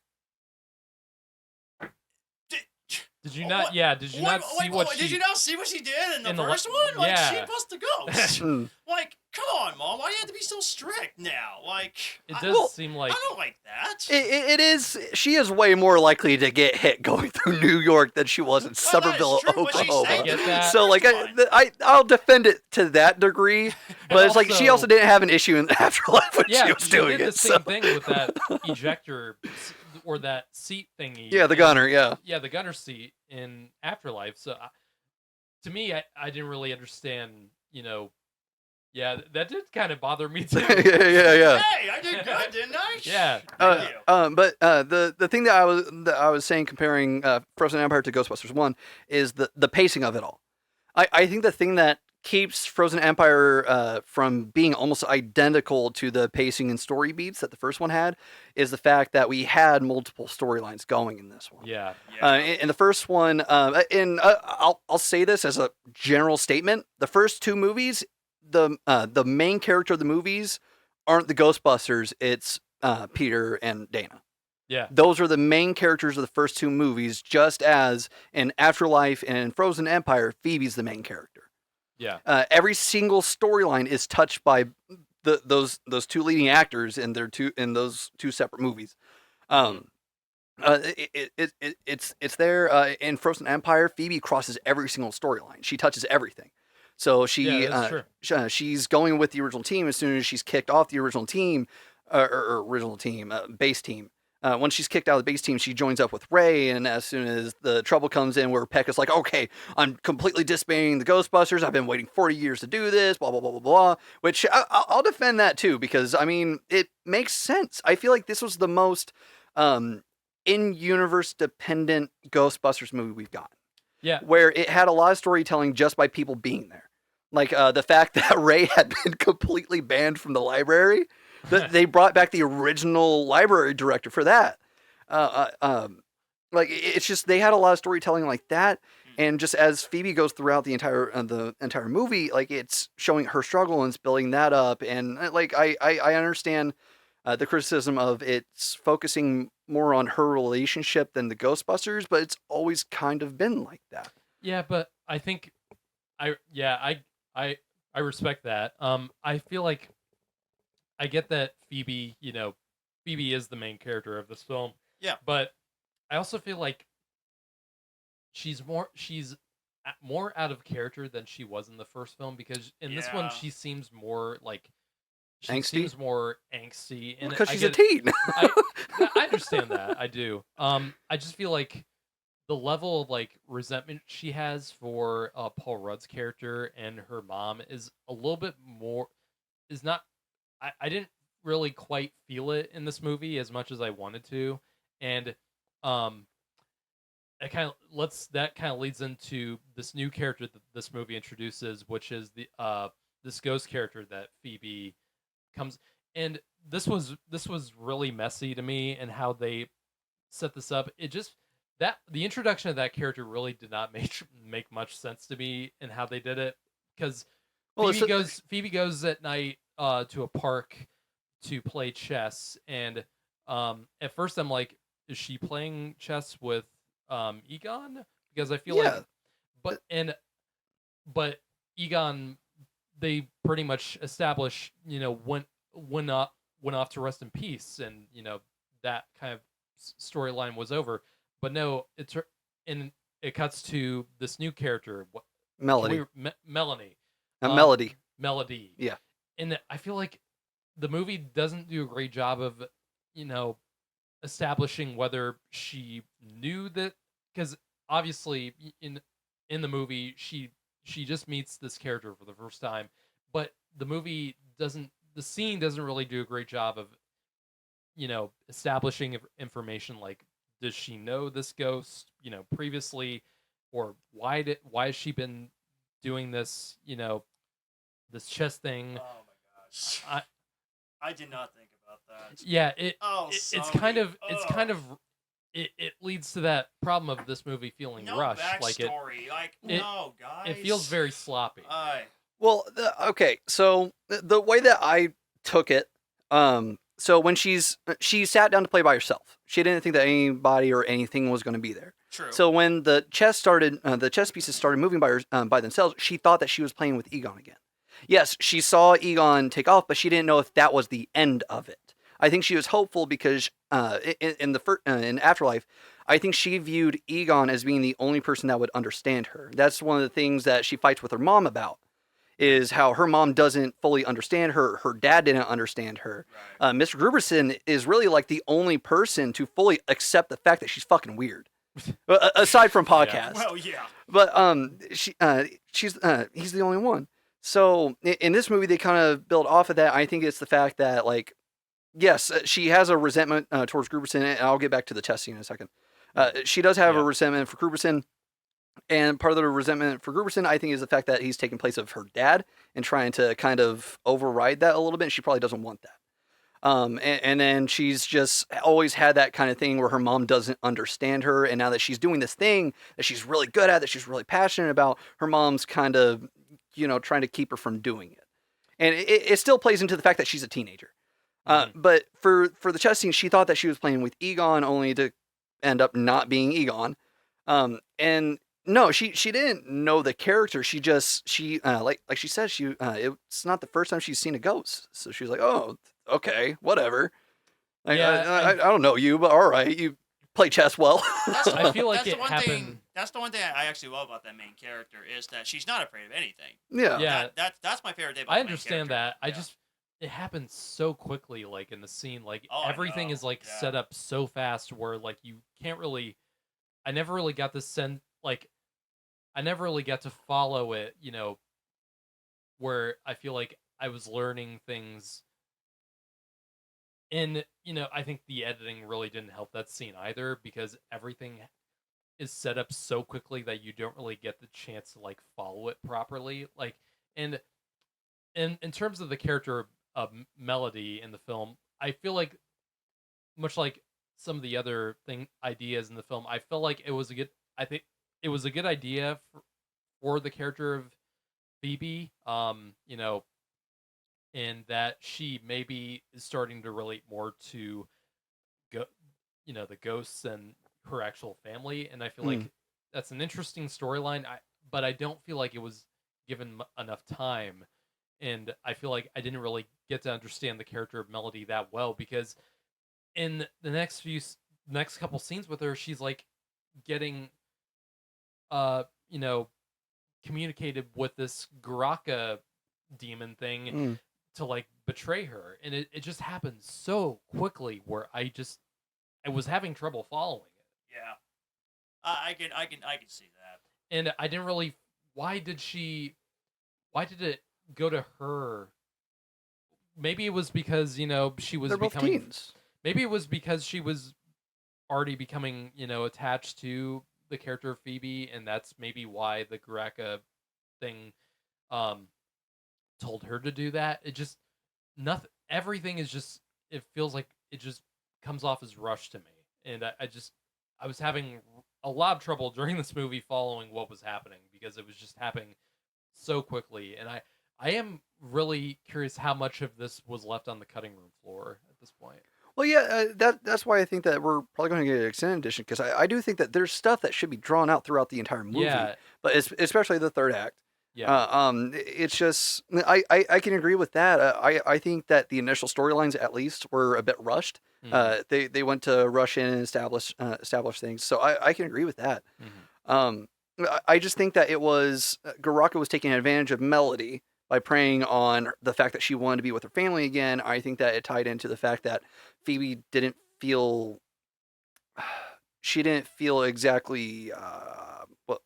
Did you not? Yeah. Did you not see what she? Did you not see what she did in the in the first one? Like yeah. she bust the ghost. mm. Like, come on, Mom. Why do you have to be so strict now? Like, It does seem like I don't like that. It is. She is way more likely to get hit going through New York than she was in true, Somerville, but she Oklahoma. saved I get that. So like I'll defend it to that degree, but it's like she also didn't have an issue in the afterlife when yeah, she was doing did it. the same thing with that ejector or that seat thingy. Yeah, the gunner. Yeah. Yeah, the gunner seat in Afterlife. So to me, I didn't really understand. Yeah, that did kind of bother me too. yeah. Hey, I did good, didn't I? Yeah. Thank you. But the thing that I was saying comparing Frozen Empire to Ghostbusters 1 is the pacing of it all. I think the thing that keeps Frozen Empire from being almost identical to the pacing and story beats that the first one had is the fact that we had multiple storylines going in this one. Yeah. In the first one, I'll say this as a general statement: the first two movies, the main character of the movies aren't the Ghostbusters; it's Peter and Dana. Yeah. Those are the main characters of the first two movies, just as in Afterlife and in Frozen Empire, Phoebe's the main character. Yeah. Every single storyline is touched by those two leading actors in those two separate movies. It's there in Frozen Empire. Phoebe crosses every single storyline. She touches everything. So she's going with the original team as soon as she's kicked off the original team, base team. When she's kicked out of the base team, she joins up with Ray, and as soon as the trouble comes in where Peck is like, okay, I'm completely disbanding the Ghostbusters, I've been waiting 40 years to do this, blah, blah, blah, blah, blah, which I'll defend that too, because, I mean, it makes sense. I feel like this was the most in-universe dependent Ghostbusters movie we've gotten. Yeah. Where it had a lot of storytelling just by people being there. Like the fact that Ray had been completely banned from the library. They brought back the original library director for that. Like it's just they had a lot of storytelling like that, and just as Phoebe goes throughout the entire movie, like it's showing her struggle and it's building that up, and like I understand the criticism of it's focusing more on her relationship than the Ghostbusters, but it's always kind of been like that. Yeah, but I think I respect that. I feel like I get that Phoebe is the main character of this film. Yeah. But I also feel like she's more out of character than she was in the first film, because in this one she seems more like seems more angsty, and because she's a teen. I understand that. I do. I just feel like the level of like resentment she has for Paul Rudd's character and her mom is a little bit more. Is not. I didn't really quite feel it in this movie as much as I wanted to, and that kind of leads into this new character that this movie introduces, which is this ghost character that Phoebe comes. And this was really messy to me, and how they set this up. It just the introduction of that character really did not make much sense to me, and how they did it, because Phoebe goes at night to a park to play chess, and at first I'm like, is she playing chess with Egon? Because I feel like but Egon, they pretty much established, went off to rest in peace, and that kind of storyline was over. But no, it cuts to this new character, Melody. Melanie. Melody. Melody. Yeah. And I feel like the movie doesn't do a great job of, establishing whether she knew that, because obviously in the movie she just meets this character for the first time, but the scene doesn't really do a great job of, establishing information like, does she know this ghost, previously? or why has she been doing this, this chess thing? Oh my gosh. I I did not think about that. yeah, Oh, it's kind of ugh. it leads to that problem of this movie feeling No rushed. backstory. Like, it no, guys. it feels very sloppy. Well, okay, so the way that I took it, so when she sat down to play by herself, she didn't think that anybody or anything was going to be there. True. So when the chess pieces started moving by themselves, she thought that she was playing with Egon again. Yes, she saw Egon take off, but she didn't know if that was the end of it. I think she was hopeful because in Afterlife, I think she viewed Egon as being the only person that would understand her. That's one of the things that she fights with her mom about, is how her mom doesn't fully understand her. Her dad didn't understand her. Right. Mr. Gruberson is really like the only person to fully accept the fact that she's fucking weird. Aside from podcast. Well, yeah. But he's the only one. So in this movie, they kind of build off of that. I think it's the fact that, like, yes, she has a resentment towards Gruberson, and I'll get back to the chess scene in a second. She does have a resentment for Gruberson, and part of the resentment for Gruberson, I think, is the fact that he's taking place of her dad and trying to kind of override that a little bit. And she probably doesn't want that. And then she's just always had that kind of thing where her mom doesn't understand her, and now that she's doing this thing that she's really good at, that she's really passionate about, her mom's kind of, trying to keep her from doing it. And it still plays into the fact that she's a teenager. But for the chess scene, she thought that she was playing with Egon, only to end up not being Egon. And no, she didn't know the character. She like she said, it's not the first time she's seen a ghost. So she was like, oh, okay, whatever. Like, I don't know you, but all right, you play chess well. I feel like it happened. That's the one thing I actually love about that main character, is that she's not afraid of anything. Yeah. That's my favorite thing about I the main understand character. that. It happens so quickly, like in the scene, like everything is like Yeah. set up so fast where like you can't really. I never really got this sense, like I never really got to follow it, where I feel like I was learning things. And I think the editing really didn't help that scene either, because everything is set up so quickly that you don't really get the chance to like follow it properly. Like, and in terms of the character of Melody in the film, I feel like, much like some of the other ideas in the film, I feel like I think it was a good idea for the character of Phoebe, and that she maybe is starting to relate more to the ghosts and her actual family, and I feel like that's an interesting storyline. But I don't feel like it was given enough time, and I feel like I didn't really get to understand the character of Melody that well, because in the next couple scenes with her, she's like getting communicated with this Garaka demon thing to like betray her, and it just happened so quickly where I was having trouble following it. Yeah, I can see that. And I didn't really. Why did it go to her? Maybe it was because she was They're both becoming teens. Maybe it was because she was already becoming attached to the character of Phoebe, and that's maybe why the Garaka thing told her to do that. It just nothing. Everything is just. It feels like it just comes off as rushed to me, and I was having a lot of trouble during this movie following what was happening, because it was just happening so quickly, and I am really curious how much of this was left on the cutting room floor at this point. Well, yeah, that's why I think that we're probably going to get an extended edition, because I do think that there's stuff that should be drawn out throughout the entire movie, but especially the third act. Yeah. It's just I can agree with that. I think that the initial storylines at least were a bit rushed. They went to rush in and establish things, so I can agree with that. I just think that it was Garaka was taking advantage of Melody by preying on the fact that she wanted to be with her family again. I think that it tied into the fact that Phoebe didn't feel exactly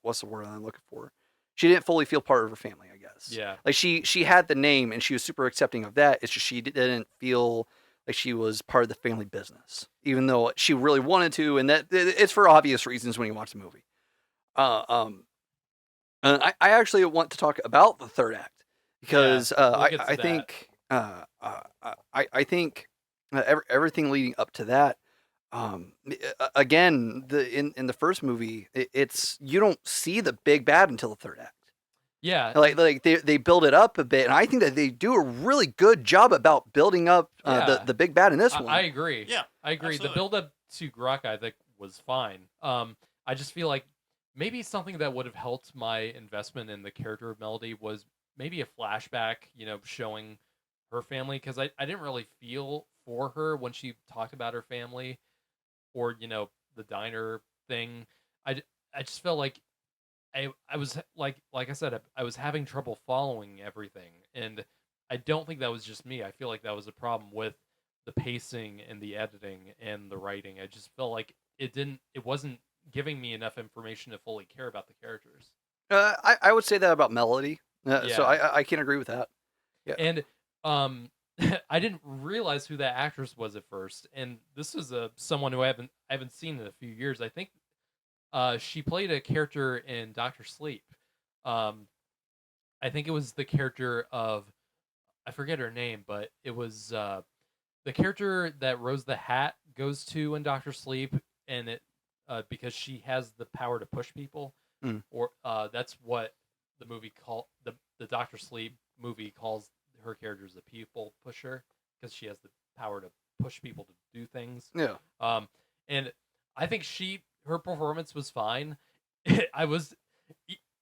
what's the word I'm looking for? She didn't fully feel part of her family, I guess. Yeah. Like she had the name and she was super accepting of that. It's just she didn't feel like she was part of the family business, even though she really wanted to, and that it's for obvious reasons when you watch the movie. Uh, um, I actually want to talk about the third act because we'll get to I that. think I think everything leading up to that. Again, in the first movie, it's you don't see the big bad until the third act. Yeah, Like they build it up a bit, and I think that they do a really good job about building up Yeah. the big bad in this I one. agree. Yeah, I agree. The absolutely. build up to Grok, I think, was fine. I just feel like maybe something that would have helped my investment in the character of Melody was maybe a flashback, showing her family, because I didn't really feel for her when she talked about her family, or the diner thing. I just felt like I was like I said, I was having trouble following everything, and I don't think that was just me. I feel like that was a problem with the pacing and the editing and the writing. I just felt like it wasn't giving me enough information to fully care about the characters. I would say that about Melody, so Yeah. I can agree with that. Yeah. And I didn't realize who that actress was at first, and this is someone who I haven't seen in a few years. I think she played a character in Doctor Sleep. Um, I think it was the character of, I forget her name, but it was the character that Rose the Hat goes to in Doctor Sleep, and it because she has the power to push people, Mm. or that's what the movie the Doctor Sleep movie calls her character as a people pusher, because she has the power to push people to do things. Yeah. And I think her performance was fine. I was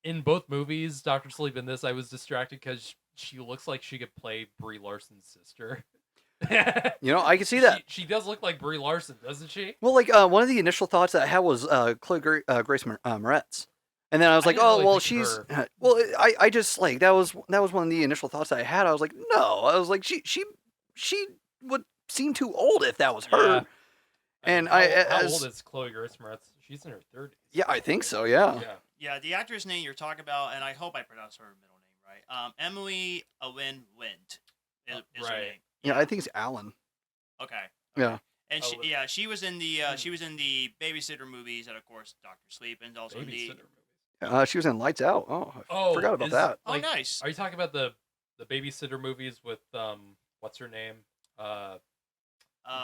in both movies, Doctor Sleep and this. I was distracted because she looks like she could play Brie Larson's sister. I can see that. She does look like Brie Larson, doesn't she? Well, like one of the initial thoughts that I had was Grace Moretz, and then I was I like, didn't oh really well, think of she's her. well. I just like that was one of the initial thoughts that I had. I was like, no, I was like she would seem too old if that was her. Yeah. And how old is Chloe Grace Moretz? She's in her 30s. Yeah, I think so. Yeah. Yeah. Yeah, the actress name you're talking about, and I hope I pronounce her middle name right. Emily Owen Wind is her Right. name. Yeah, I think it's Alan. Okay. Yeah. And Oh, she was in the babysitter movies, and of course Doctor Sleep, and also Babysitter the. movies. She was in Lights Out. Oh, I forgot about that. Oh, nice. Are you talking about the babysitter movies with what's her name? The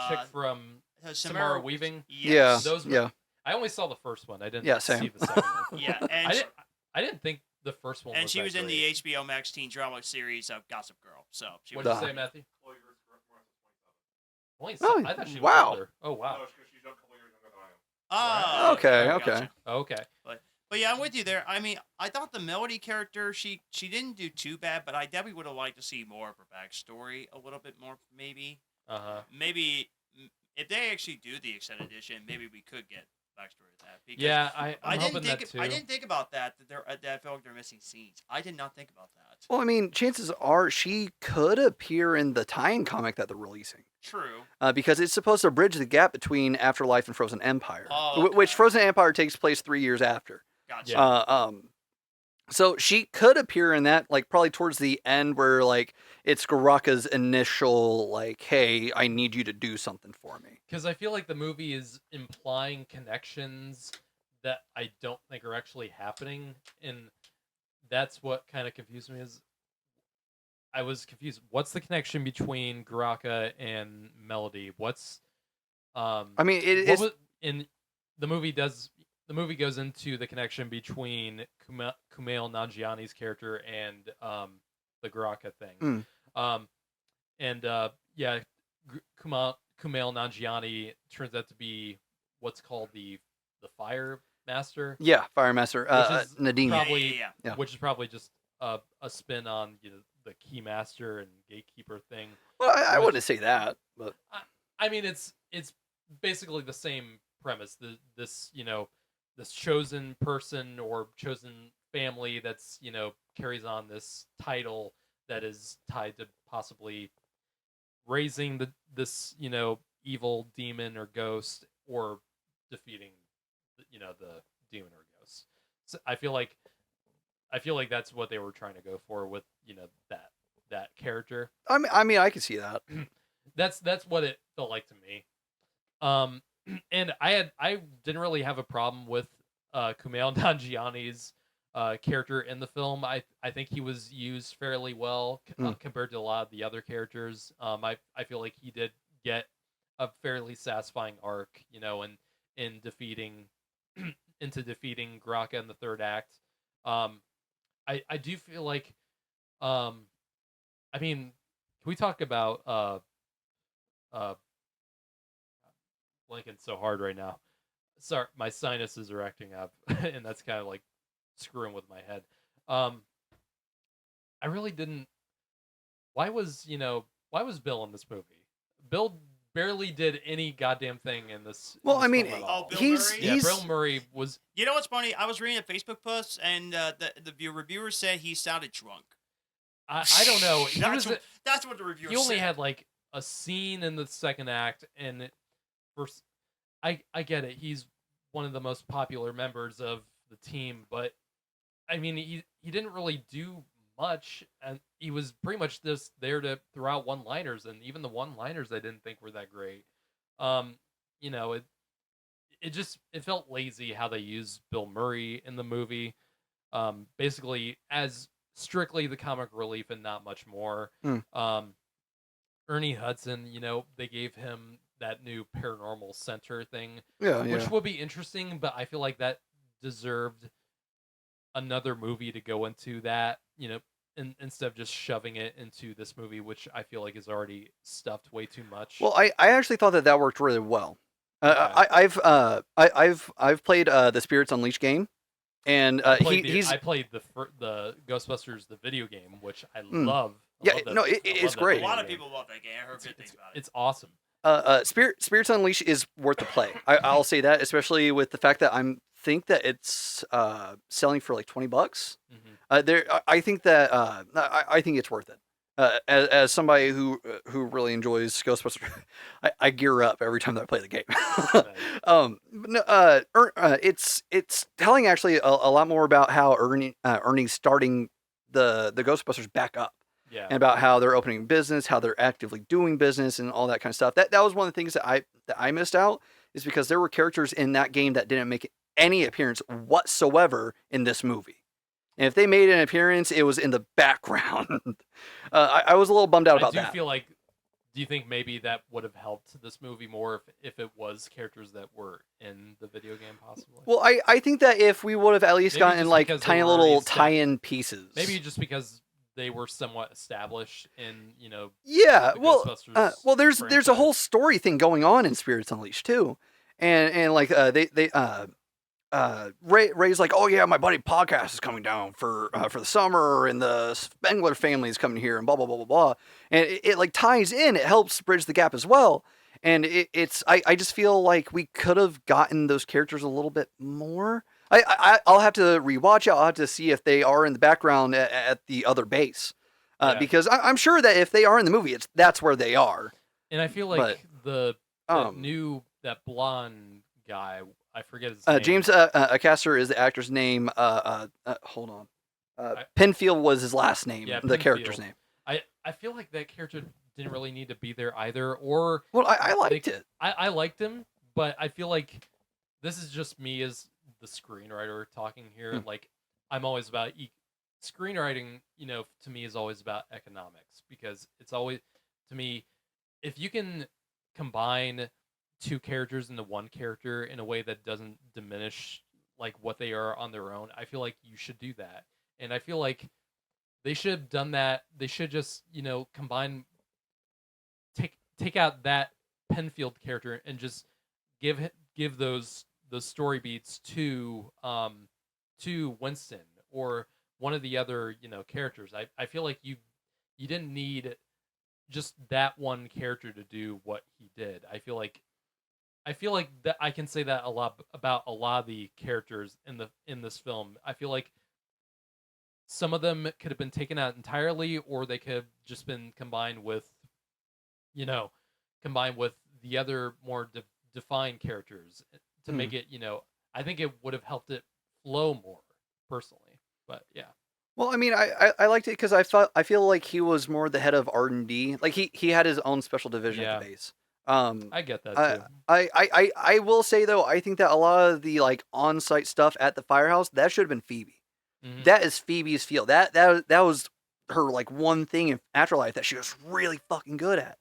chick from Samara Weaving. Yes. Those. Yeah. I only saw the first one. I didn't Yeah, see same. the second one. Yeah, and I didn't think the first one. and was she that was in great. the HBO Max teen drama series of Gossip Girl. So she What was. did you say, Matthew? Only Oh, I thought she was wow. older. Oh wow. Oh, Okay, I okay. gotcha. Okay. But yeah, I'm with you there. I mean, I thought the Melody character, she didn't do too bad, but I definitely would have liked to see more of her backstory a little bit more, maybe. Maybe if they actually do the extended edition, maybe we could get backstory of that. Because Yeah, I'm didn't hoping think that too. I didn't think about that. That I felt like they're missing scenes. I did not think about that. Well, I mean, chances are she could appear in the tie-in comic that they're releasing. True. Because it's supposed to bridge the gap between Afterlife and Frozen Empire, Oh, okay. which Frozen Empire takes place 3 years after. Gotcha. Yeah. So she could appear in that, like probably towards the end, where like it's Garaka's initial like, "Hey, I need you to do something for me." Because I feel like the movie is implying connections that I don't think are actually happening, and that's what kind of confused me. Is I was confused. What's the connection between Garaka and Melody? What's I mean, in the movie does the movie goes into the connection between Kumail Nanjiani's character and the Garaka thing. Yeah, Kumail Nanjiani turns out to be what's called the Fire Master. Yeah, Fire Master, Nadine. Probably, Yeah. which is probably just a spin on the Keymaster and Gatekeeper thing. Well, I wouldn't say that, but I mean, it's basically the same premise. This chosen person or chosen family that's carries on this title that is tied to possibly raising this evil demon or ghost, or defeating the demon or ghost. So I feel like that's what they were trying to go for with that character. I mean, I can see that. That's what it felt like to me. And I didn't really have a problem with Kumail Nanjiani's character in the film. I think he was used fairly well compared to a lot of the other characters. I feel like he did get a fairly satisfying arc, in defeating defeating Graka in the third act. I do feel like, I mean, can we talk about uh blinking so hard right now? Sorry, my sinuses are acting up, and that's kind of like screwing with my head. Um, I really didn't. Why was Bill in this movie? Bill barely did any goddamn thing in this. Well, I mean, film at all. Bill he's Murray? Yeah, he's Bill Murray was. You know what's funny? I was reading a Facebook post, and the reviewer said he sounded drunk. I don't know. That's what the reviewer He only said. had like a scene in the second act, and I get it. He's one of the most popular members of the team, but I mean, he didn't really do much, and he was pretty much just there to throw out one-liners, and even the one-liners I didn't think were that great. Um, it felt lazy how they used Bill Murray in the movie, basically as strictly the comic relief and not much more. Ernie Hudson, they gave him that new paranormal center thing, which would be interesting, but I feel like that deserved another movie to go into that, instead of just shoving it into this movie, which I feel like is already stuffed way too much. Well, I actually thought that worked really well. I've played the Spirits Unleashed game, and I played the Ghostbusters the video game, which I love. It's great. A lot of people love that game. I heard good things about it. It's awesome. Spirits Unleashed is worth the play. I'll say that, especially with the fact that think that it's selling for like $20. I think that I think it's worth it. As somebody who really enjoys Ghostbusters, I gear up every time that I play the game. It's telling actually a lot more about how Ernie's starting the Ghostbusters back up. Yeah. And about how they're opening business, how they're actively doing business, and all that kind of stuff. That was one of the things that I missed out, is because there were characters in that game that didn't make any appearance whatsoever in this movie. And if they made an appearance, it was in the background. I was a little bummed out about that. Do you think maybe that would have helped this movie more if it was characters that were in the video game, possibly? Well, I think that if we would have at least gotten like tiny little tie-in pieces. Maybe just because they were somewhat established in, Yeah, Ghostbusters there's a whole story thing going on in Spirits Unleashed too, and like Ray's like, oh yeah, my buddy Podcast is coming down for the summer, and the Spengler family is coming here, and blah blah blah blah blah, and it like ties in, it helps bridge the gap as well, and I just feel like we could have gotten those characters a little bit more. I'll have to rewatch it. I'll have to see if they are in the background at the other base, because I'm sure that if they are in the movie, that's where they are. And I feel like that blonde guy, I forget his name. James Acaster is the actor's name. Hold on. Penfield was his last name. Yeah, the character's name. I feel like that character didn't really need to be there either. Or I liked it. I liked him, but I feel like this is just me as the screenwriter talking here. Like, I'm always about screenwriting. To me is always about economics, because it's always, to me, if you can combine two characters into one character in a way that doesn't diminish like what they are on their own, I feel like you should do that. And I feel like they should have done that. They should just, combine, take out that Penfield character and just give those story beats to Winston or one of the other characters. I feel like you didn't need just that one character to do what he did. I feel like that I can say that a lot about a lot of the characters in this film. I feel like some of them could have been taken out entirely, or they could have just been combined with the other more defined characters to make it, I think it would have helped it flow more, personally. But yeah. Well, I mean, I liked it because I feel like he was more the head of R&D. Like he had his own special division at the base. I get that I, too. I will say though, I think that a lot of the like on-site stuff at the firehouse that should have been Phoebe. Mhm. That is Phoebe's field. That was her like one thing in Afterlife that she was really fucking good at.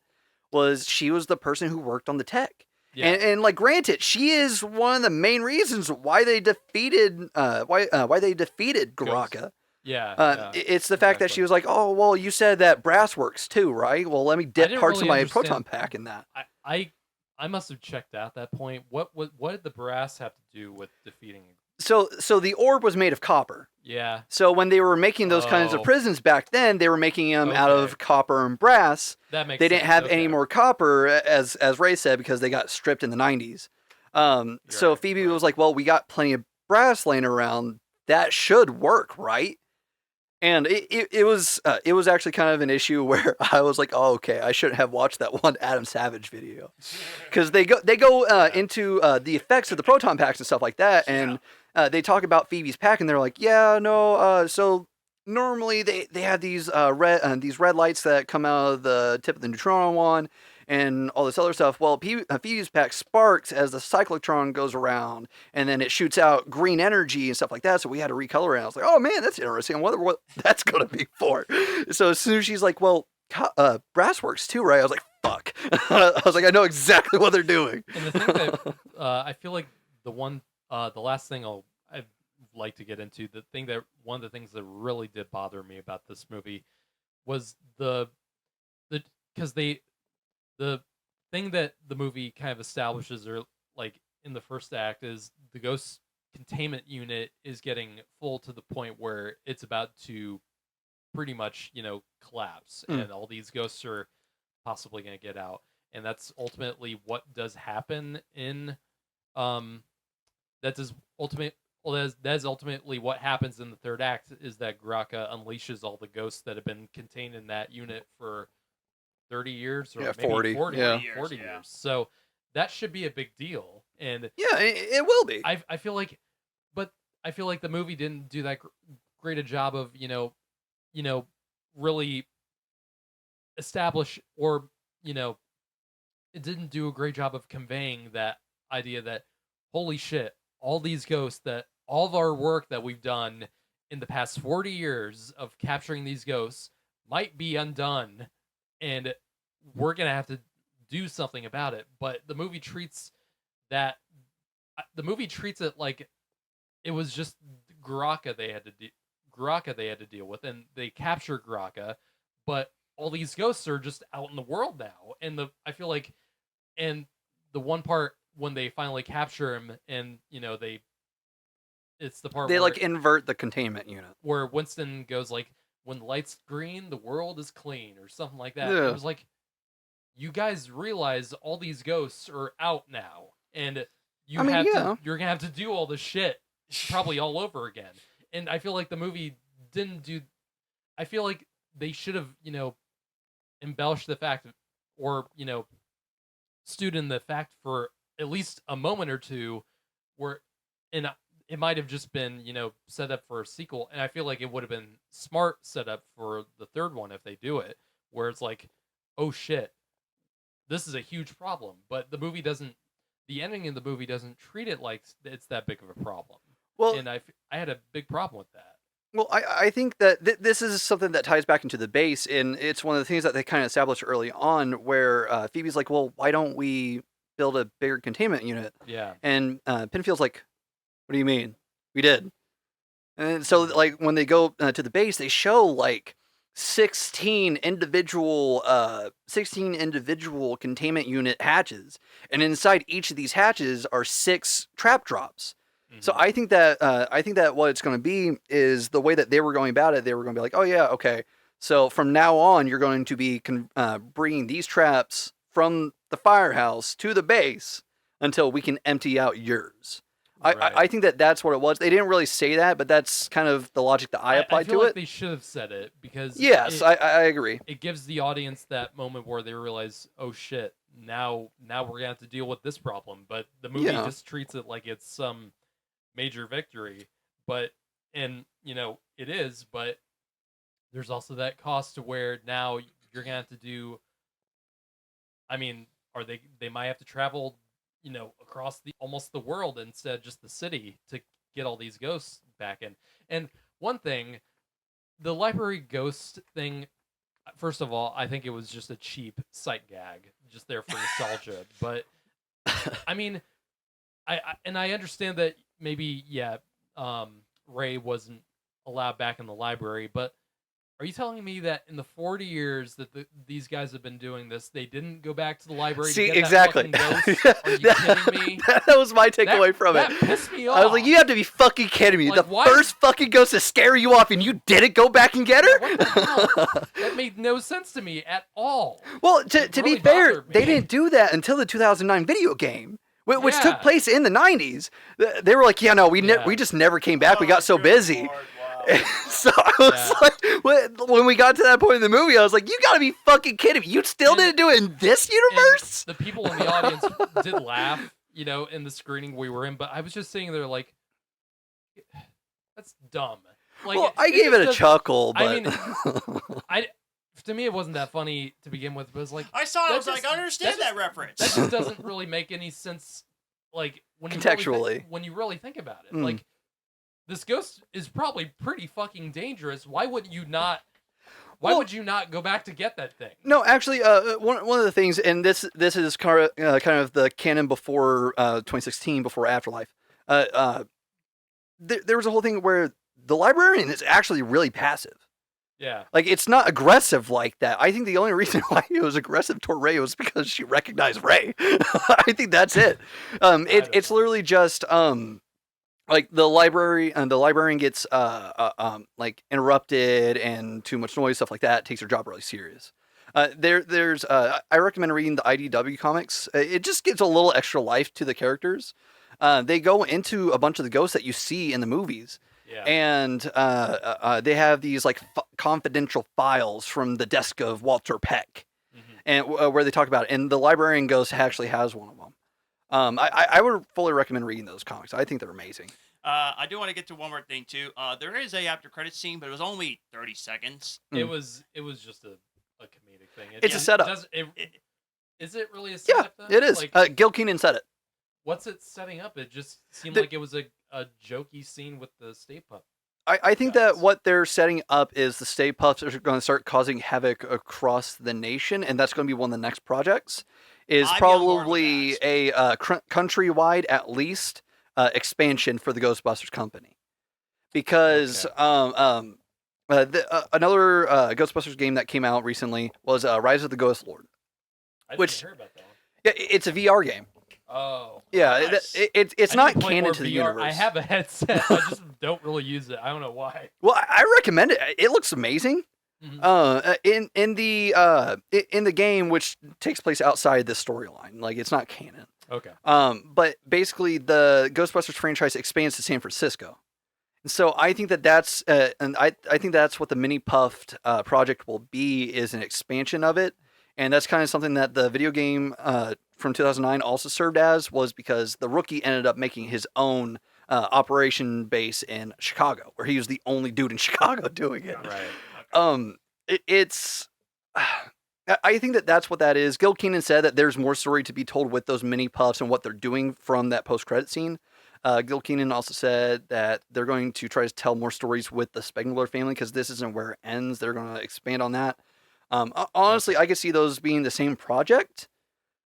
Was she was the person who worked on the tech. Yeah. And like granted, she is one of the main reasons why they defeated Garaka. It's the fact that she was like, oh well, you said that brass works too, right? Well, let me dip didn't parts really of my understand- proton pack in that. I must have checked out that point. What did the brass have to do with defeating? So the orb was made of copper. Yeah. So when they were making those kinds of Oh. prisons back then, they were making them out Okay. of copper and brass. That makes They didn't sense. have Okay. any more copper, as Ray said, because they got stripped in the 90s. So right, Phoebe right. was like, well, we got plenty of brass laying around. That should work, right? And it was actually kind of an issue where I was like, oh, okay, I shouldn't have watched that one Adam Savage video. Because they go into the effects of the proton packs and stuff like that, and they talk about Phoebe's pack, and they're like, yeah, no, so normally they have these red lights that come out of the tip of the neutron one, and all this other stuff. Well, Phoebe's pack sparks as the cyclotron goes around, and then it shoots out green energy and stuff like that. So we had to recolor it. I was like, oh man, that's interesting. I wonder what that's gonna be for. So as soon as she's like, well, brass works too, right? I was like, fuck. I was like, I know exactly what they're doing. And the thing that I feel like the last thing I'd like to get into, one of the things that really did bother me about this movie was because the thing that the movie kind of establishes, or like in the first act, is the ghost containment unit is getting full to the point where it's about to pretty much collapse, and all these ghosts are possibly going to get out, and that's ultimately what does happen in that is ultimately what happens in the third act, is that Graka unleashes all the ghosts that have been contained in that unit for 30 years, or maybe 40 years. years. So that should be a big deal. And yeah, it will be. I feel like the movie didn't do that great a job of really establish, or it didn't do a great job of conveying that idea that, holy shit, all these ghosts, that all of our work that we've done in the past 40 years of capturing these ghosts might be undone, and we're gonna have to do something about it. But the movie treats it like it was just Graka they had to deal with, and they capture Graka, but all these ghosts are just out in the world now. And I feel like, and the one part when they finally capture him, and it's the part they where, like invert the containment unit, where Winston goes like, when the light's green, the world is clean, or something like that. Yeah. It was like, you guys realize all these ghosts are out now, and you're gonna have to do all this shit probably all over again. And I feel like the movie didn't do. I feel like they should have embellished the fact, or stewed in the fact for at least a moment or two, where, and it might have just been set up for a sequel. And I feel like it would have been smart set up for the third one if they do it, where it's like, oh shit, this is a huge problem. But the ending of the movie doesn't treat it like it's that big of a problem. Well, and I had a big problem with that. Well, I think that this is something that ties back into the base, and it's one of the things that they kind of established early on, where Phoebe's like, well, why don't we build a bigger containment unit? Yeah. And Pinfield's like, what do you mean? We did. And so, like, when they go to the base, they show, like, 16 individual containment unit hatches, and inside each of these hatches are 6 trap drops. So I think that what it's going to be is the way that they were going about it. They were going to be like, oh yeah, okay. So from now on, you're going to be bringing these traps from the firehouse to the base until we can empty out yours. Right. I think that's what it was. They didn't really say that, but that's kind of the logic that I applied I feel to like it. They should have said it, because yes, I agree. It gives the audience that moment where they realize, oh shit, now we're gonna have to deal with this problem. But the movie just treats it like it's some major victory, and it is, but there's also that cost to where now you're gonna have to do, I mean, they might have to travel, across almost the world instead of just the city to get all these ghosts back in. And one thing, the library ghost thing, first of all, I think it was just a cheap sight gag, just there for nostalgia. But I mean, I understand that maybe Ray wasn't allowed back in the library, but are you telling me that in the 40 years that these guys have been doing this, they didn't go back to the library See, to get exactly. that fucking ghost? Are you kidding me? That was my takeaway from it. That pissed me off. I was like, you have to be fucking kidding me. Like, the why- first fucking ghost to scare you off and you didn't go back and get her? What the hell? That made no sense to me at all. Well, It to really be fair, bothered me. they didn't do that until the 2009 video game, which Yeah. took place in the 90s. They were like, yeah, no, we just never came back. We got so good busy. Lord, wow. So I was like, when we got to that point in the movie, I was like, you gotta be fucking kidding me. You still And- didn't do it in this universe? And the people in the audience did laugh, in the screening we were in, but I was just sitting there like, that's dumb. Like, Well, I gave it a just- chuckle, but I mean, to me, it wasn't that funny to begin with, but it's like, I saw it. I that was like, just- I understand that that reference. that just doesn't really make any sense. Like when you Contextually. when you really think about it, Mm. like this ghost is probably pretty fucking dangerous. Why would you not? Why Well- would you not go back to get that thing? no, actually, one of the things, and this is kind of the canon before 2016, before Afterlife. There was a whole thing where the librarian is actually really passive. Yeah, Like, it's not aggressive like that. I think the only reason why it was aggressive toward Ray was because she recognized Ray. I think that's it. don't It's know. literally just like the librarian gets like interrupted and too much noise, stuff like that. Takes her job really serious. There's I recommend reading the IDW comics. It just gives a little extra life to the characters. They go into a bunch of the ghosts that you see in the movies. yeah. And they have these like confidential files from the desk of Walter Peck, Mhm. and where they talk about it. And the librarian ghost actually has one of them. I would fully recommend reading those comics. I think they're amazing. I do want to get to one more thing too. There is a after credit scene, but it was only 30 seconds. It was just a comedic thing. It's a setup. Is it really a Yeah, setup? though? it is. Like, Gil Keenan said it. what's it setting up? It just seemed The- like it was a jokey scene with the Stay Puft. I think that Guys. what they're setting up is the Stay Puffs are going to start causing havoc across the nation, and that's going to be one of the next projects. Is I'm on board with probably that. a countrywide, at least, expansion for the Ghostbusters company, because Okay. another Ghostbusters game that came out recently was Rise of the Ghost Lord. I Which- didn't hear about that one. Yeah, it's a VR game. Oh. Yeah, nice. it's I not need to play canon more to the VR. universe. I have a headset. I just don't really use it. I don't know why. Well, I recommend it. It looks amazing. Mhm. In the game, which takes place outside the storyline, like it's not canon. Okay. But basically, the Ghostbusters franchise expands to San Francisco, and so I think that's and I think that's what the Mini Puffed project will be, is an expansion of it, and that's kind of something that the video game from 2009 also served as, was because the Rookie ended up making his own operation base in Chicago, where he was the only dude in Chicago doing it. Right. It's I think that's what that is. Gil Keenan said that there's more story to be told with those mini puffs and what they're doing from that post-credit scene. Gil Keenan also said that they're going to try to tell more stories with the Spengler family, because this isn't where it ends. They're going to expand on that. Honestly, I could see those being the same project,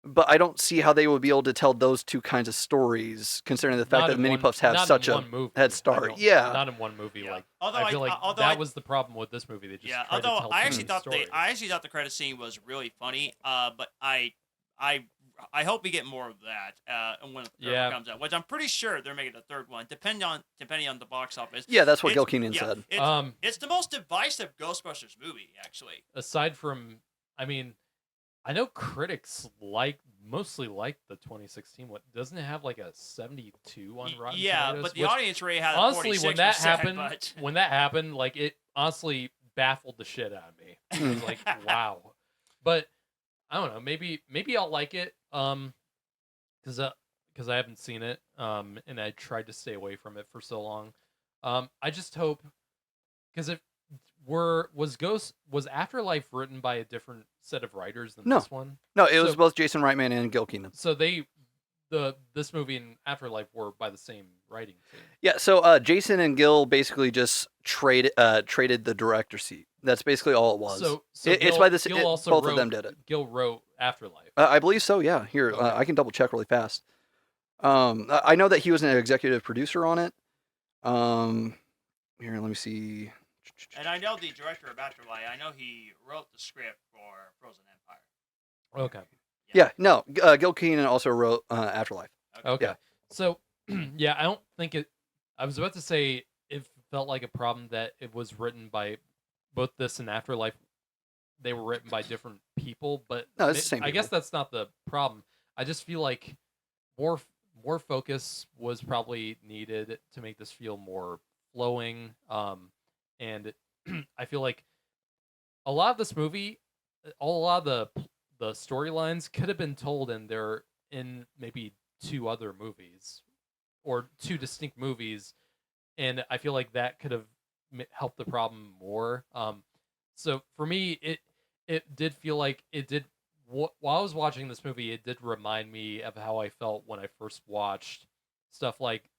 but I don't see how they would be able to tell those two kinds of stories, considering the fact Not that in the mini one- puffs have not in such a one movie. head I start. don't- Yeah. Not in one movie. Yeah. Like Although I feel like that I- was the problem with this movie. They just Yeah, tried to although tell I too actually many thought stories. the credit scene was really funny. But I hope we get more of that when the third Yeah. one comes out. Which I'm pretty sure they're making a third one, depending on the box office. Yeah, that's what It's- Gil Keenan yeah, said. It's the most divisive Ghostbusters movie, actually. Aside from, I mean, I know critics mostly like the 2016 one. Doesn't it have like a 72 on Rotten Yeah, Tomatoes? but the Which, audience rate had a honestly, 46%. when that happened, but... like it honestly baffled the shit out of me. I was like, wow. But I don't know. Maybe I'll like it. Because I haven't seen it. And I tried to stay away from it for so long. I just hope, because was Afterlife written by a different set of writers than No. this one? No, it was So- both Jason Reitman and Gil Keenan. So this movie and Afterlife were by the same writing team. Yeah, so Jason and Gil basically just traded the director seat. That's basically all it was. So it's Gil- by the Gil it, also both wrote, of them did it. Gil wrote Afterlife. I believe so. Yeah. Here, Okay. I can double check really fast. I know that he was an executive producer on it. Here, let me see. And I know the director of Afterlife. I know he wrote the script for Frozen Empire. Okay. Yeah, no, Gil Keenan also wrote Afterlife. Okay. Yeah. So, yeah, I don't think it. I was about to say it felt like a problem that it was written by both this and Afterlife. They were written by different people, but No, it's the same I guess people. that's not the problem. I just feel like more focus was probably needed to make this feel more flowing. And I feel like a lot of this movie, a lot of the storylines could have been told in maybe two other movies or two distinct movies, and I feel like that could have helped the problem more. So for me, it did feel like it did. While I was watching this movie, it did remind me of how I felt when I first watched stuff like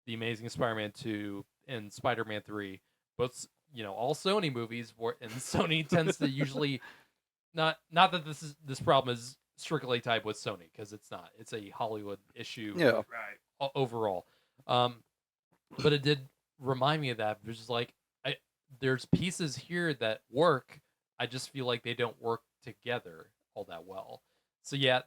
The Amazing Spider-Man 2 and Spider-Man 3. Both, all Sony movies, and Sony tends to usually not that this problem is strictly tied with Sony, because it's not. It's a Hollywood issue. Yeah. Right. Overall. But it did remind me of that. It's just like there's pieces here that work. I just feel like they don't work together all that well. So yeah,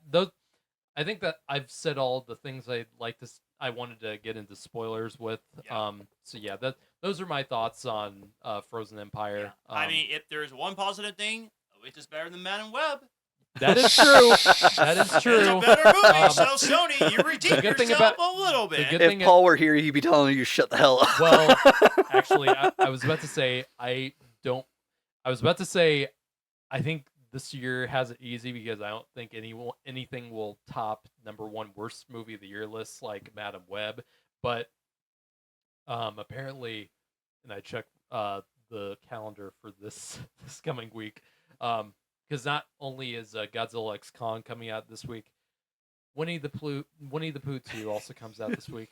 I think that I've said all the things I wanted to get into spoilers with. Yeah. So yeah, those are my thoughts on Frozen Empire. Yeah. I mean, if there's one positive thing, at least it's better than Man and Web. That is true. That is true. It's a better movie, so Sony, you redeem good thing yourself about- a little the bit. good If thing Paul were here, he'd be telling you shut the hell up. Well, actually, I was about to say I think this year has it easy because I don't think anything will top #1 worst movie of the year lists like Madam Web. But apparently, and I checked the calendar for this coming week, because not only is Godzilla X Kong coming out this week, Winnie the Pooh 2 also comes out this week.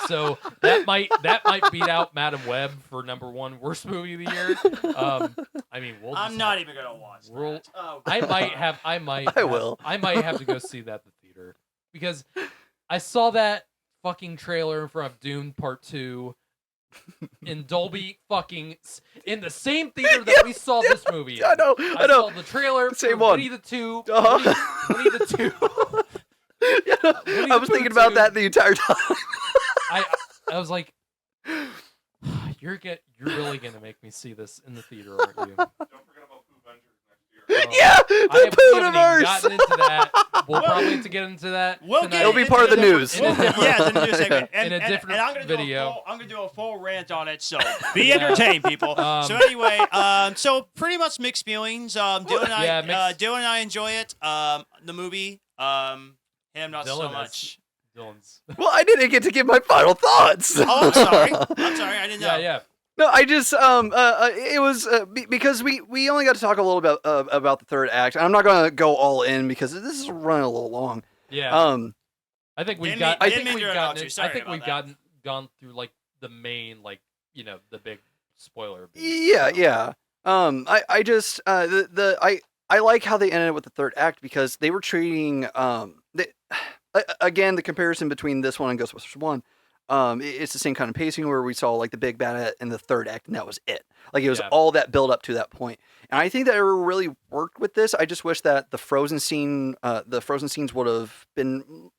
So that might beat out Madam Web for #1 worst movie of the year. I mean, I'm not even gonna watch that. Oh, I might have to go see that at the theater because I saw that fucking trailer in front of Dune Part 2 in Dolby in the same theater that we saw this movie. I know. I saw the trailer Same for one. Winnie the Two. Uh-huh. Winnie the Two. Winnie I the was Pooh thinking about 2. that the entire time. I was like, you're really gonna make me see this in the theater, aren't you? Don't forget about Pooh Vengers next year. Yeah, we the haven't even Poohniverse. gotten into that. We'll probably have to get into that. We'll tonight. get It'll be into part of the different- news. in a different- Yeah, it's in the news segment. In a different and I'm gonna video. I'm gonna do a full rant on it. So be Yeah. entertained, people. Um, So anyway, so pretty much mixed feelings. Dylan and Yeah, Dylan and I enjoy it. The movie. Him not so Dylan is- much. Dylan's. Well, I didn't get to give my final thoughts. Oh, I'm sorry. I didn't know. Yeah. No, I just it was because we only got to talk a little bit about the third act. I'm not gonna go all in because this is running a little long. Yeah. I think we've Didn't got. mean- I didn't think mean to we've interrupt gotten. you. Sorry I think about we've that. gone through like the main the big spoiler. bit. Yeah. I just I like how they ended with the third act because they were treating again the comparison between this one and Ghostbusters 1. It's the same kind of pacing where we saw like the big bad in the third act, and that was it. Like it was Yeah. all that build up to that point. And I think that it really worked with this. I just wish that the frozen scenes would have been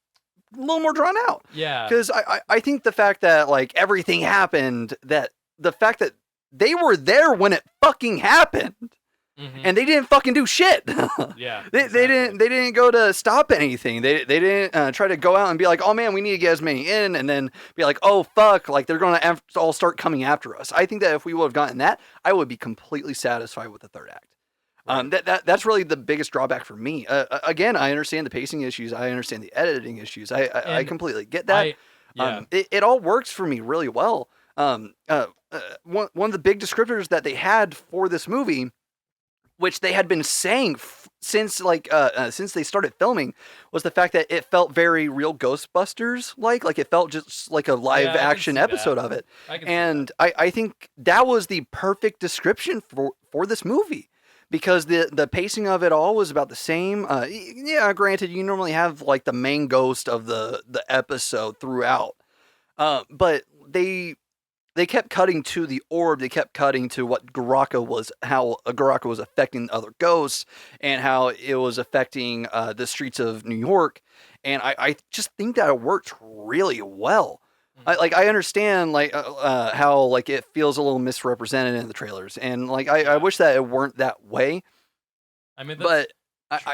a little more drawn out. Yeah. Because I think the fact that like everything happened, that the fact that they were there when it fucking happened, Mhm. and they didn't fucking do shit. Yeah. They didn't go to stop anything. They didn't try to go out and be like, oh man, we need to get as many in, and then be like, oh fuck, like they're gonna all start coming after us. I think that if we would have gotten that, I would be completely satisfied with the third act. That's really the biggest drawback for me. Again, I understand the pacing issues. I understand the editing issues. I And completely get that. Yeah. It all works for me really well. One of the big descriptors that they had for this movie, which they had been saying since they started filming, was the fact that it felt very real Ghostbusters like it felt just like a live action episode of it. And I think that was the perfect description for this movie. Because the pacing of it all was about the same. Yeah, granted, you normally have like the main ghost of the episode throughout, but they kept cutting to the orb. They kept cutting to what how Garaka was affecting other ghosts, and how it was affecting the streets of New York. And I just think that it worked really well. I understand how like it feels a little misrepresented in the trailers, and like I wish that it weren't that way. I mean, but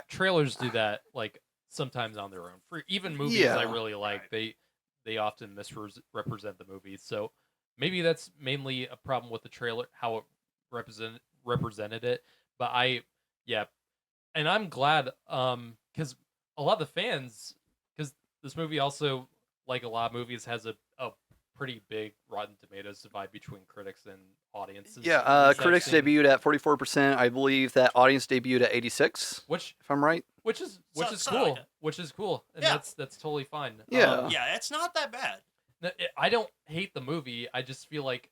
trailers do that like sometimes on their own. For even movies I really like, they often misrepresent the movies. So maybe that's mainly a problem with the trailer, how it represented it. But and I'm glad because a lot of the fans, because this movie also, like a lot of movies, has a pretty big Rotten Tomatoes divide between critics and audiences. Yeah, critics debuted at 44%. I believe that audience debuted at 86. Which, if I'm right, which is cool, and that's totally fine. Yeah, it's not that bad. I don't hate the movie. I just feel like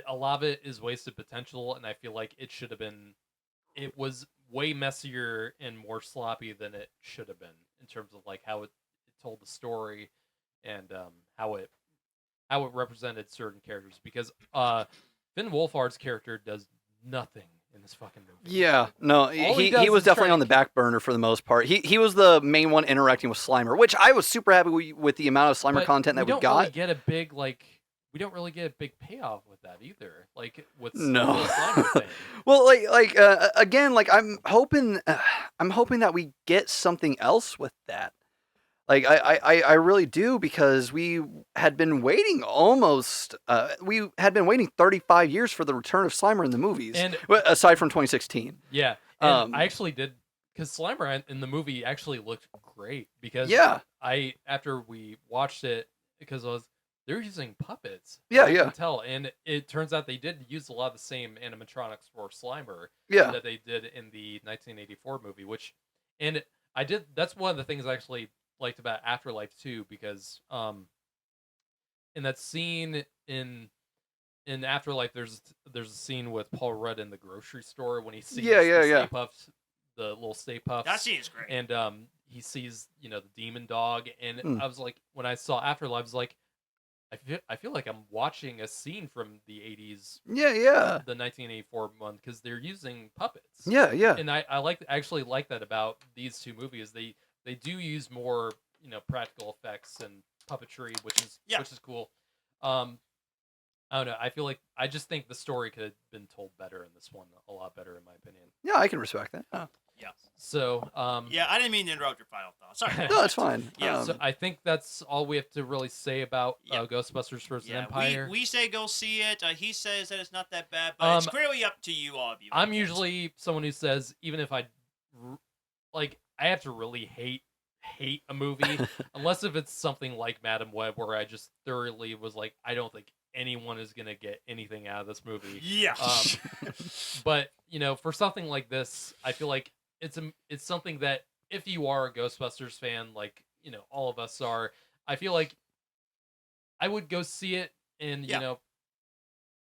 a lot of it is wasted potential, and I feel like it should have been. It was way messier and more sloppy than it should have been in terms of like how it told the story and how it represented certain characters, because Finn Wolfhard's character does nothing in this fucking movie. Yeah, no, he was definitely on the back burner for the most part. He was the main one interacting with Slimer, which I was super happy with the amount of Slimer content that we got. We don't really get a big payoff with that either. Like with the Slimer thing. Well, again, like I'm hoping that we get something else with that. Like I really do, because we had been waiting 35 years for the return of Slimer in the movies, and aside from 2016. Yeah, and I actually did, because Slimer in the movie actually looked great, because after we watched it, because they're using puppets. I can tell, and it turns out they did use a lot of the same animatronics for Slimer that they did in the 1984 movie, that's one of the things I actually liked about Afterlife too, because in that scene in Afterlife, there's a scene with Paul Rudd in the grocery store when he sees Stay Puffs, the little Stay Puffs. That scene is great. And he sees the demon dog, and I was like, when I saw Afterlife, I was like, I feel like I'm watching a scene from the 80s. Yeah. The 1984 one, because they're using puppets. Yeah. And I actually like that about these two movies. They do use more, practical effects and puppetry, which is cool. I don't know. I just think the story could have been told better in this one, a lot better in my opinion. Yeah, I can respect that. Yeah. So, I didn't mean to interrupt your final thought. Sorry. No, it's fine. Yeah. So I think that's all we have to really say about Ghostbusters Frozen Empire. We say go see it. He says that it's not that bad, but it's clearly up to you, all of you. I'm usually someone who says, even if I have to really hate a movie, unless if it's something like Madam Web, where I just thoroughly was like, I don't think anyone is gonna get anything out of this movie. Yeah. But for something like this, I feel like it's something that if you are a Ghostbusters fan, like all of us are, I feel like I would go see it, and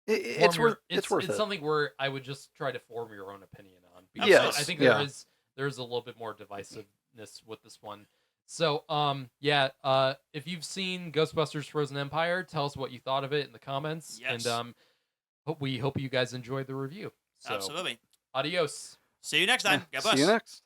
it's worth it. It's something where I would just try to form your own opinion on, because I think there's a little bit more divisiveness with this one. So if you've seen Ghostbusters Frozen Empire, tell us what you thought of it in the comments. Yes. And we hope you guys enjoyed the review. So, absolutely. Adios. See you next time. God bless. See you next.